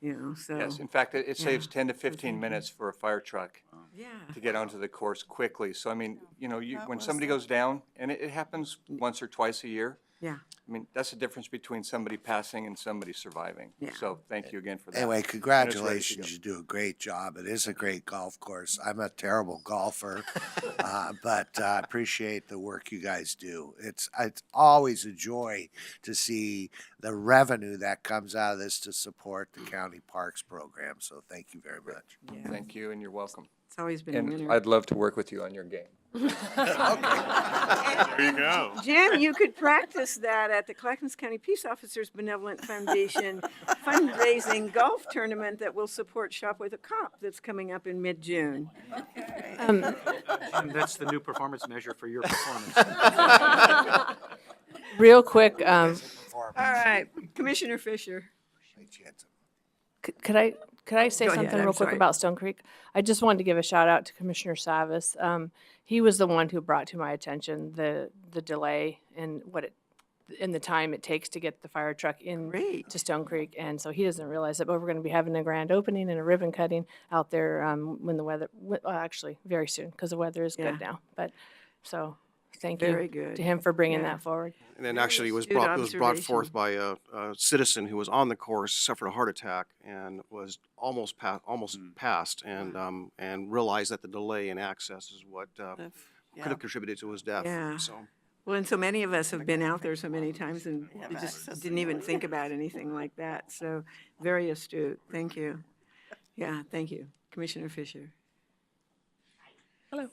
So. Yes, in fact, it saves Yeah. 10 to So 15 thank you. minutes for a fire truck Yeah. to get onto the course quickly. So I mean, when somebody goes down, and it happens once or twice a year, Yeah. I mean, that's the difference between somebody passing and somebody surviving. Yeah. So thank you again for that. Anyway, And it's ready to congratulations. go. You do a great job. It is a great golf course. I'm a terrible golfer, but I appreciate the work you guys do. It's always a joy to see the revenue that comes out of this to support the county parks program. So thank you very much. Yeah. Thank you, and you're welcome. It's always been a And winner. I'd love to work with you on your game. There you go. Jim, you could practice that at the Clackamas County Peace Officers Benevolent Foundation fundraising golf tournament that will support Shop with a Cop that's coming up in mid-June. And that's the new performance measure for your performance. Real quick, All right, Commissioner Fisher. could I say Go ahead, something I'm real quick sorry. about Stone Creek? I just wanted to give a shout out to Commissioner Savas. He was the one who brought to my attention the delay in in the time it takes to get the fire truck in Great. to Stone Creek, and so he doesn't realize that. But we're going to be having a grand opening and a ribbon cutting out there when the weather, actually very soon, because the weather is Yeah. good now. But so thank Very you good. to him for bringing Yeah. that forward. And then actually astute it was brought forth observation. by a citizen who was on the course, suffered a heart attack, and was almost passed, and realized that the delay in access is what could have contributed to his death. Yeah. So Well, and so many of us have been out there so many times and we just didn't even think about anything like that. So very astute. Thank you. Yeah, thank you. Commissioner Fisher. So, we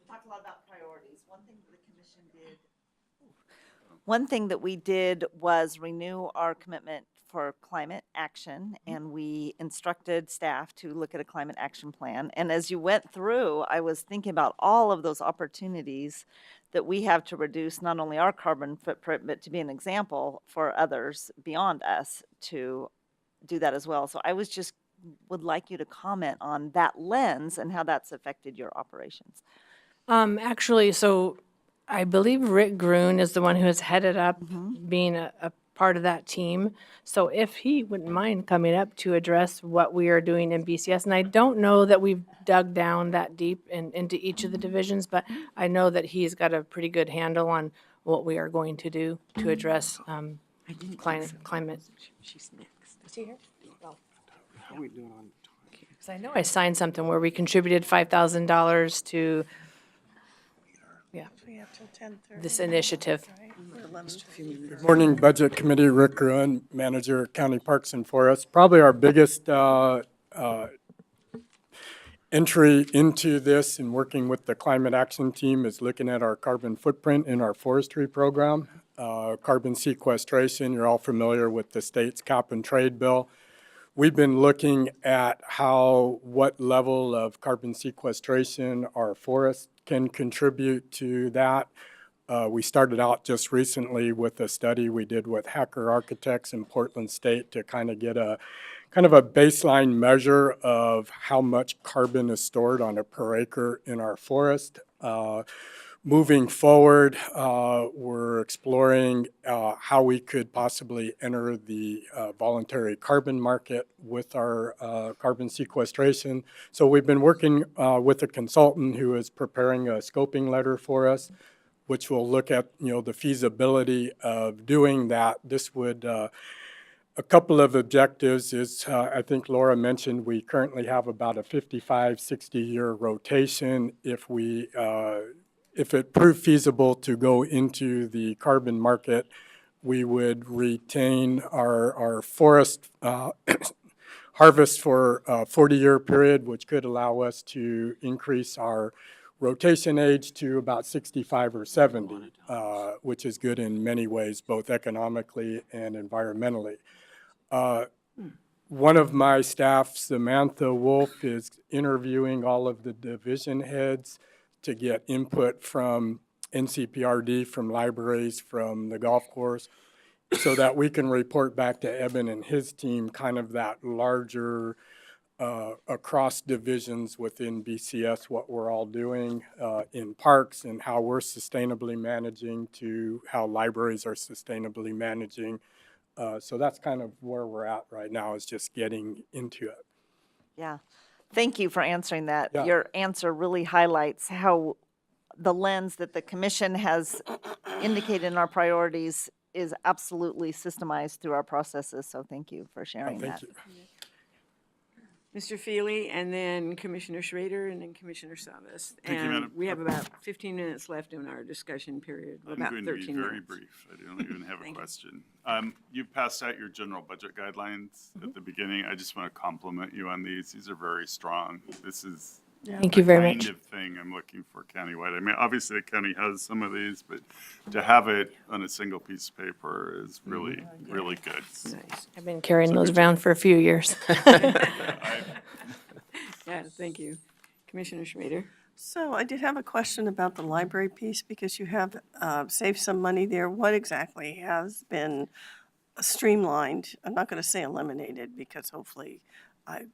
talked a lot about priorities. One thing that we did was renew our commitment for climate action, and we instructed staff to look at a climate action plan. And as you went through, I was thinking about all of those opportunities that we have to reduce not only our carbon footprint, but to be an example for others beyond us to do that as well. So I would like you to comment on that lens and how that's affected your operations. Actually, so I believe Rick Gruen is the one who has headed up being a part of that team. So if he wouldn't mind coming up to address what we are doing in BCS, and I don't know that we've dug down that deep into each of the divisions, but I know that he's got a pretty good handle on what we are going to do to address climate. She's next. Is he here? how are we doing on time? Because I know I signed something where we contributed $5,000 to, this initiative. Morning, Budget Committee. Rick Gruen, Manager, County Parks and Forests. Probably our biggest entry into this and working with the Climate Action Team is looking at our carbon footprint in our forestry program. Carbon sequestration, you're all familiar with the state's cap and trade bill. We've been looking at what level of carbon sequestration our forests can contribute to that. We started out just recently with a study we did with Hacker Architects in Portland State to kind of get a baseline measure of how much carbon is stored on a per acre in our forest. Moving forward, we're exploring how we could possibly enter the voluntary carbon market with our carbon sequestration. So we've been working with a consultant who is preparing a scoping letter for us, which will look at, the feasibility of doing that. This would, a couple of objectives is, I think Laura mentioned, we currently have about a 55, 60-year rotation. If it proved feasible to go into the carbon market, we would retain our forest harvest for a 40-year period, which could allow us to increase our rotation age to about 65 or 70, which is good in many ways, both economically and environmentally. one of my staff, Samantha Wolf, is interviewing all of the division heads to get input from NCPRD, from libraries, from the golf course, so that we can report back to Eben and his team kind of that larger across divisions within BCS, what we're all doing in parks and how we're sustainably managing to how libraries are sustainably managing. So that's kind of where we're at right now, is just getting into it. Yeah. Thank you for answering that. Yeah. Your answer really highlights how the lens that the commission has indicated in our priorities is absolutely systemized through our processes. So thank you for sharing that. Thank you. Mr. Feely, and then Commissioner Schrader, and then Commissioner Savas. Thank you, And Madam- we have about 15 minutes left in our discussion period, I'm about going to be 13 very minutes. brief. I don't even have a Thank you. question. You passed out your general budget guidelines at the beginning. I just want to compliment you on these. These are very strong. This is Thank you very the much. kind of thing I'm looking for countywide. I mean, obviously the county has some of these, but to have it on a single piece of paper is really, really good. Nice. I've been carrying those around for a few years. Yeah, thank you. Commissioner Schrader. So I did have a question about the library piece, because you have saved some money there. What exactly has been streamlined? I'm not going to say eliminated, because hopefully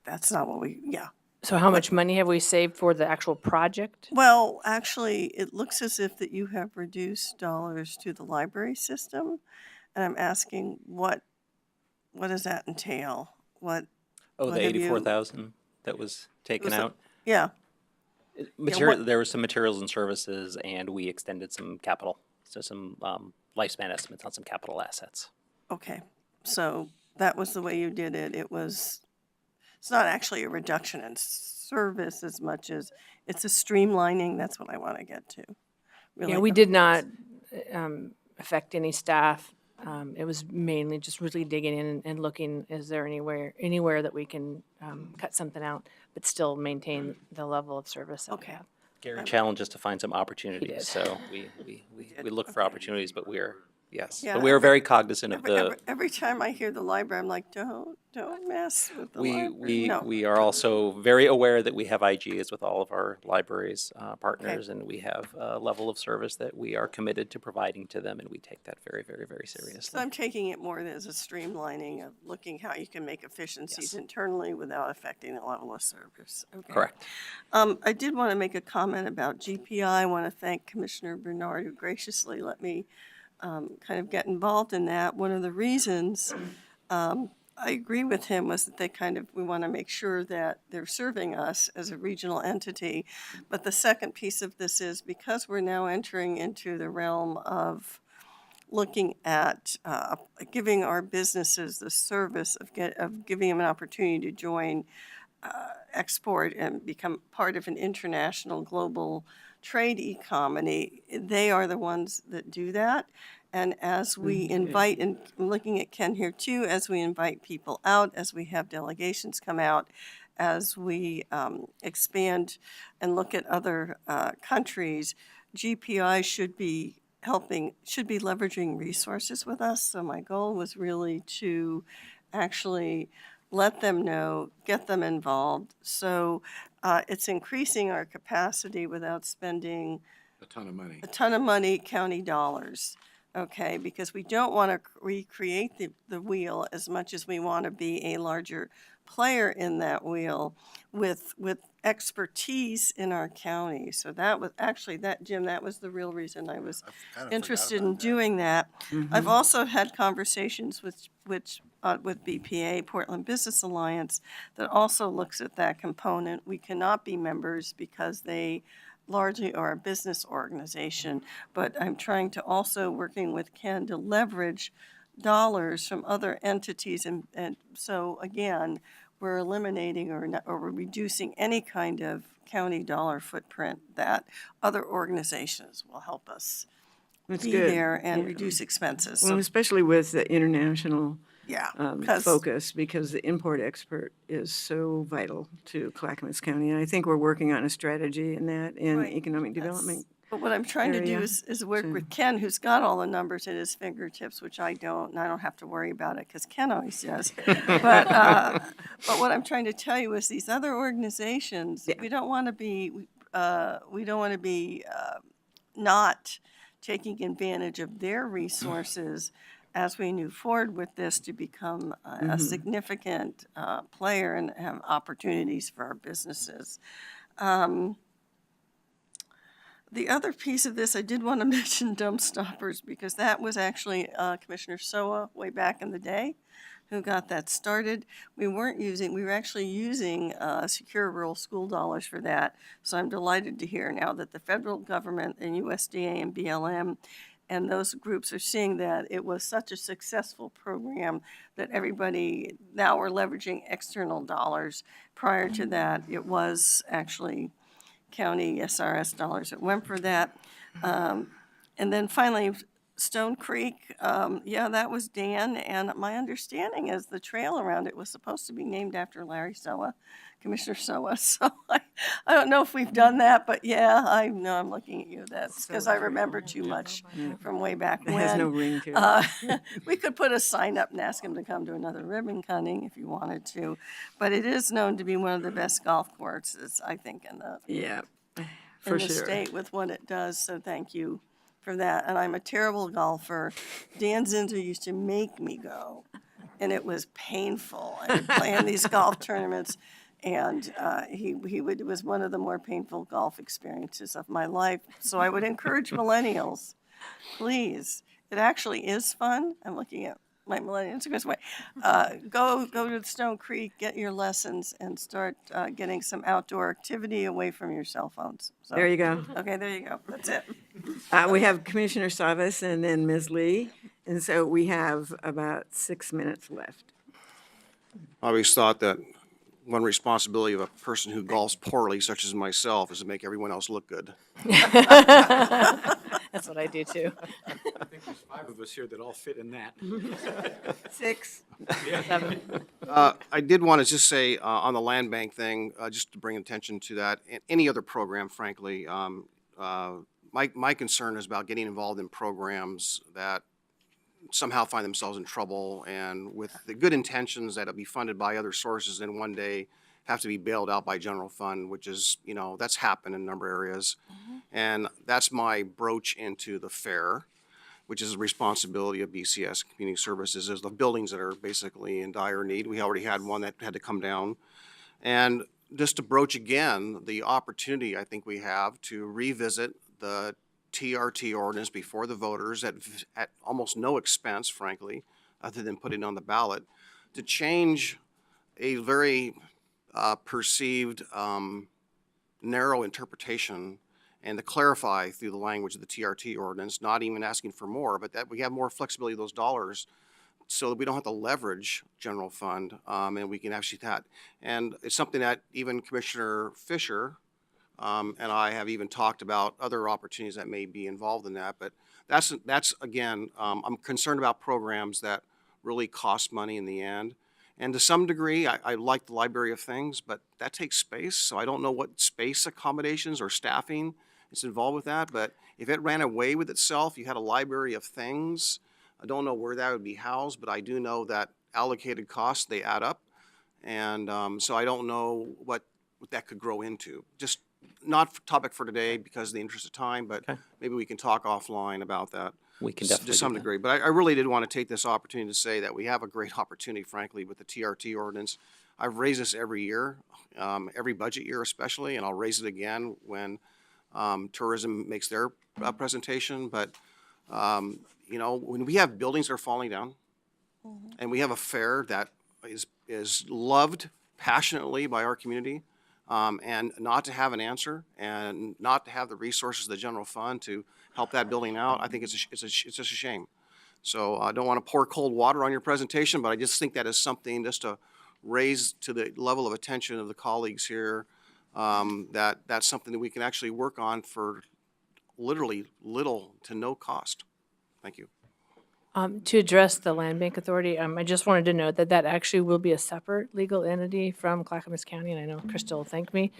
that's not what yeah. So how much money have we saved for the actual project? Well, actually, it looks as if that you have reduced dollars to the library system. And I'm asking, what does that entail? Oh, What the have you- 84,000 that was taken Was it- out? Yeah. Material, what- there were some materials and services, and we extended some capital, so some lifespan estimates on some capital assets. Okay. So that was the way you did it. It's not actually a reduction in service as much as it's a streamlining. That's what I want to get to. Yeah, Really. we did not affect any staff. It was mainly just really digging in and looking, is there anywhere that we can cut something out, but still maintain the level of service that we Okay. have. Gary challenged us to find some opportunities, did. so we look for opportunities, but yes. Yeah, But we are very cognizant of every time I hear the library, I'm like, don't mess with the library. No. we are also very aware that we have IGAs with all of our libraries partners, and we have a level of service that we are committed to providing to them, and we take that very, very, very So seriously. I'm taking it more as a streamlining of looking how you can make efficiencies Yes. internally without affecting the level of service. Okay. Correct. I did want to make a comment about GPI. I want to thank Commissioner Bernard, who graciously let me kind of get involved in that. One of the reasons I agree with him was that we want to make sure that they're serving us as a regional entity. But the second piece of this is, because we're now entering into the realm of looking at giving our businesses the service of giving them an opportunity to join export and become part of an international global trade economy, they are the ones that do that. And as we invite, and I'm looking at Ken here too, as we invite people out, as we have delegations come out, as we expand and look at other countries, GPI should be leveraging resources with us. So my goal was really to actually let them know, get them involved. So it's increasing our capacity without spending A ton of money. a ton of money, county dollars, okay? Because we don't want to recreate the wheel as much as we want to be a larger player in that wheel with expertise in our county. So that was actually, Jim, that was the real reason I was interested in doing that. I've also had conversations with BPA, Portland Business Alliance, that also looks at that component. We cannot be members because they largely are a business organization, but I'm trying to also, working with Ken, to leverage dollars from other entities. And so again, we're eliminating or we're reducing any kind of county dollar footprint that other organizations will help us That's be good. there and Yeah. reduce expenses. Well, So, especially with the international yeah, focus, because the import-export is so vital to Clackamas County. And I think we're working on a strategy in that, in Right. economic development But what I'm trying to do area is work to- with Ken, who's got all the numbers at his fingertips, which I don't, and I don't have to worry about it because Ken always does. But what I'm trying to tell you is these other organizations, we don't want to be, not taking advantage of their resources as we move forward with this to become a significant player and have opportunities for our businesses. The other piece of this, I did want to mention dump stoppers because that was actually Commissioner Soa way back in the day who got that started. We were actually using secure rural school dollars for that. So I'm delighted to hear now that the federal government and USDA and BLM and those groups are seeing that it was such a successful program that everybody now are leveraging external dollars. Prior to that, it was actually county SRS dollars that went for that. And then finally, Stone Creek, that was Dan, and my understanding is the trail around it was supposed to be named after Larry Soa, Commissioner Soa. So I don't know if we've done that, but yeah, I know I'm looking at you. That's because I remember too much from way back It when. has no ring to it. We could put a sign up and ask him to come to another ribbon cutting if you wanted to, but it is known to be one of the best golf courses, I think, in the Yeah, in for the sure. state with what it does, so thank you for that. And I'm a terrible golfer. Dan Zinzer used to make me go, and it was painful. I would play in these golf tournaments, and it was one of the more painful golf experiences of my life. So I would encourage millennials, please. It actually is fun. I'm looking at my millennials. Go to Stone Creek, get your lessons, and start getting some outdoor activity away from your cell phones. So, There you go. Okay, there you go. That's it. We have Commissioner Savas and then Ms. Lee, and so we have about 6 minutes left. I always thought that one responsibility of a person who golfs poorly, such as myself, is to make everyone else look good. That's what I do too. I think there's 5 of us here that all fit in that. 6. 7. I did want to just say on the land bank thing, just to bring attention to that, and any other program, frankly, my concern is about getting involved in programs that somehow find themselves in trouble and with the good intentions that it'll be funded by other sources and one day have to be bailed out by general fund, which is, that's happened in a number of areas. And that's my broach into the fair, which is a responsibility of BCS Community Services, is the buildings that are basically in dire need. We already had one that had to come down. And just to broach again, the opportunity I think we have to revisit the TRT ordinance before the voters at almost no expense, frankly, other than putting it on the ballot, to change a very perceived narrow interpretation and to clarify through the language of the TRT ordinance, not even asking for more, but that we have more flexibility of those dollars so that we don't have to leverage general fund and we can actually that. And it's something that even Commissioner Fisher and I have even talked about other opportunities that may be involved in that. But that's again, I'm concerned about programs that really cost money in the end. And to some degree, I like the Library of Things, but that takes space. So I don't know what space accommodations or staffing is involved with that. But if it ran away with itself, you had a Library of Things. I don't know where that would be housed, but I do know that allocated costs, they add up. And so I don't know what that could grow into. Just not topic for today because of the interest of time, but maybe we can talk offline about that. We can definitely to some do that. degree. But I really did want to take this opportunity to say that we have a great opportunity, frankly, with the TRT ordinance. I've raised this every year, every budget year especially, and I'll raise it again when tourism makes their presentation. But, when we have buildings that are falling down and we have a fair that is loved passionately by our community, and not to have an answer and not to have the resources of the general fund to help that building out, I think it's just a shame. So I don't want to pour cold water on your presentation, but I just think that is something just to raise to the level of attention of the colleagues here, that's something that we can actually work on for literally little to no cost. Thank you. To address the Land Bank Authority, I just wanted to note that that actually will be a separate legal entity from Clackamas County, and I know Crystal will thank me,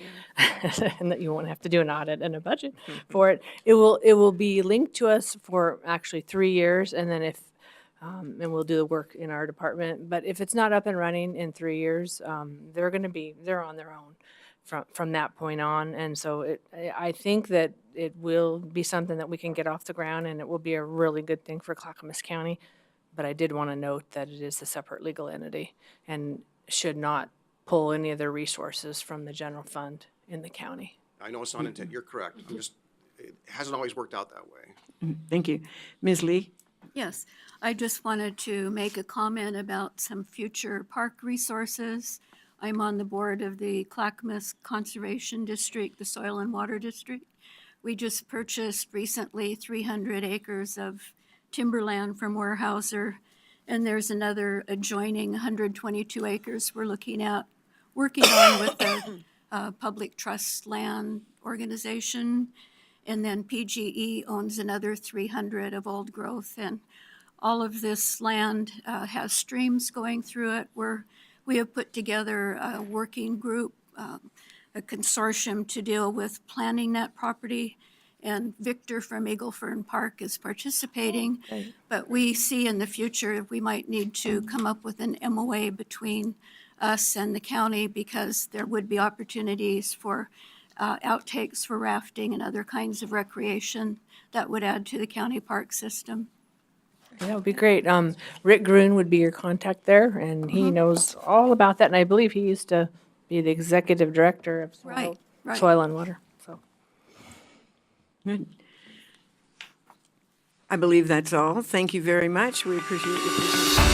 and that you won't have to do an audit and a budget for it. It will be linked to us for actually 3 years, and then and we'll do the work in our department. But if it's not up and running in 3 years, they're on their own from that point on. And so I think that it will be something that we can get off the ground, and it will be a really good thing for Clackamas County. But I did want to note that it is a separate legal entity and should not pull any of their resources from the general fund in the county. I know it's not intent, you're correct. It hasn't always worked out that way. Thank you. Ms. Lee? Yes, I just wanted to make a comment about some future park resources. I'm on the board of the Clackamas Conservation District, the Soil and Water District. We just purchased recently 300 acres of timberland from Weyerhaeuser, and there's another adjoining 122 acres we're working on with the Public Trust Land Organization. And then PGE owns another 300 of old growth, and all of this land has streams going through it. We have put together a working group, a consortium to deal with planning that property, and Victor from Eagle Fern Park is participating. But we see in the future we might need to come up with an MOA between us and the county, because there would be opportunities for outtakes for rafting and other kinds of recreation that would add to the county park system. That would be great. Rick Gruen would be your contact there, and he knows all about that. And I believe he used to be the executive director of Right. Soil and Water. So Good. I believe that's all. Thank you very much. We appreciate your presentation.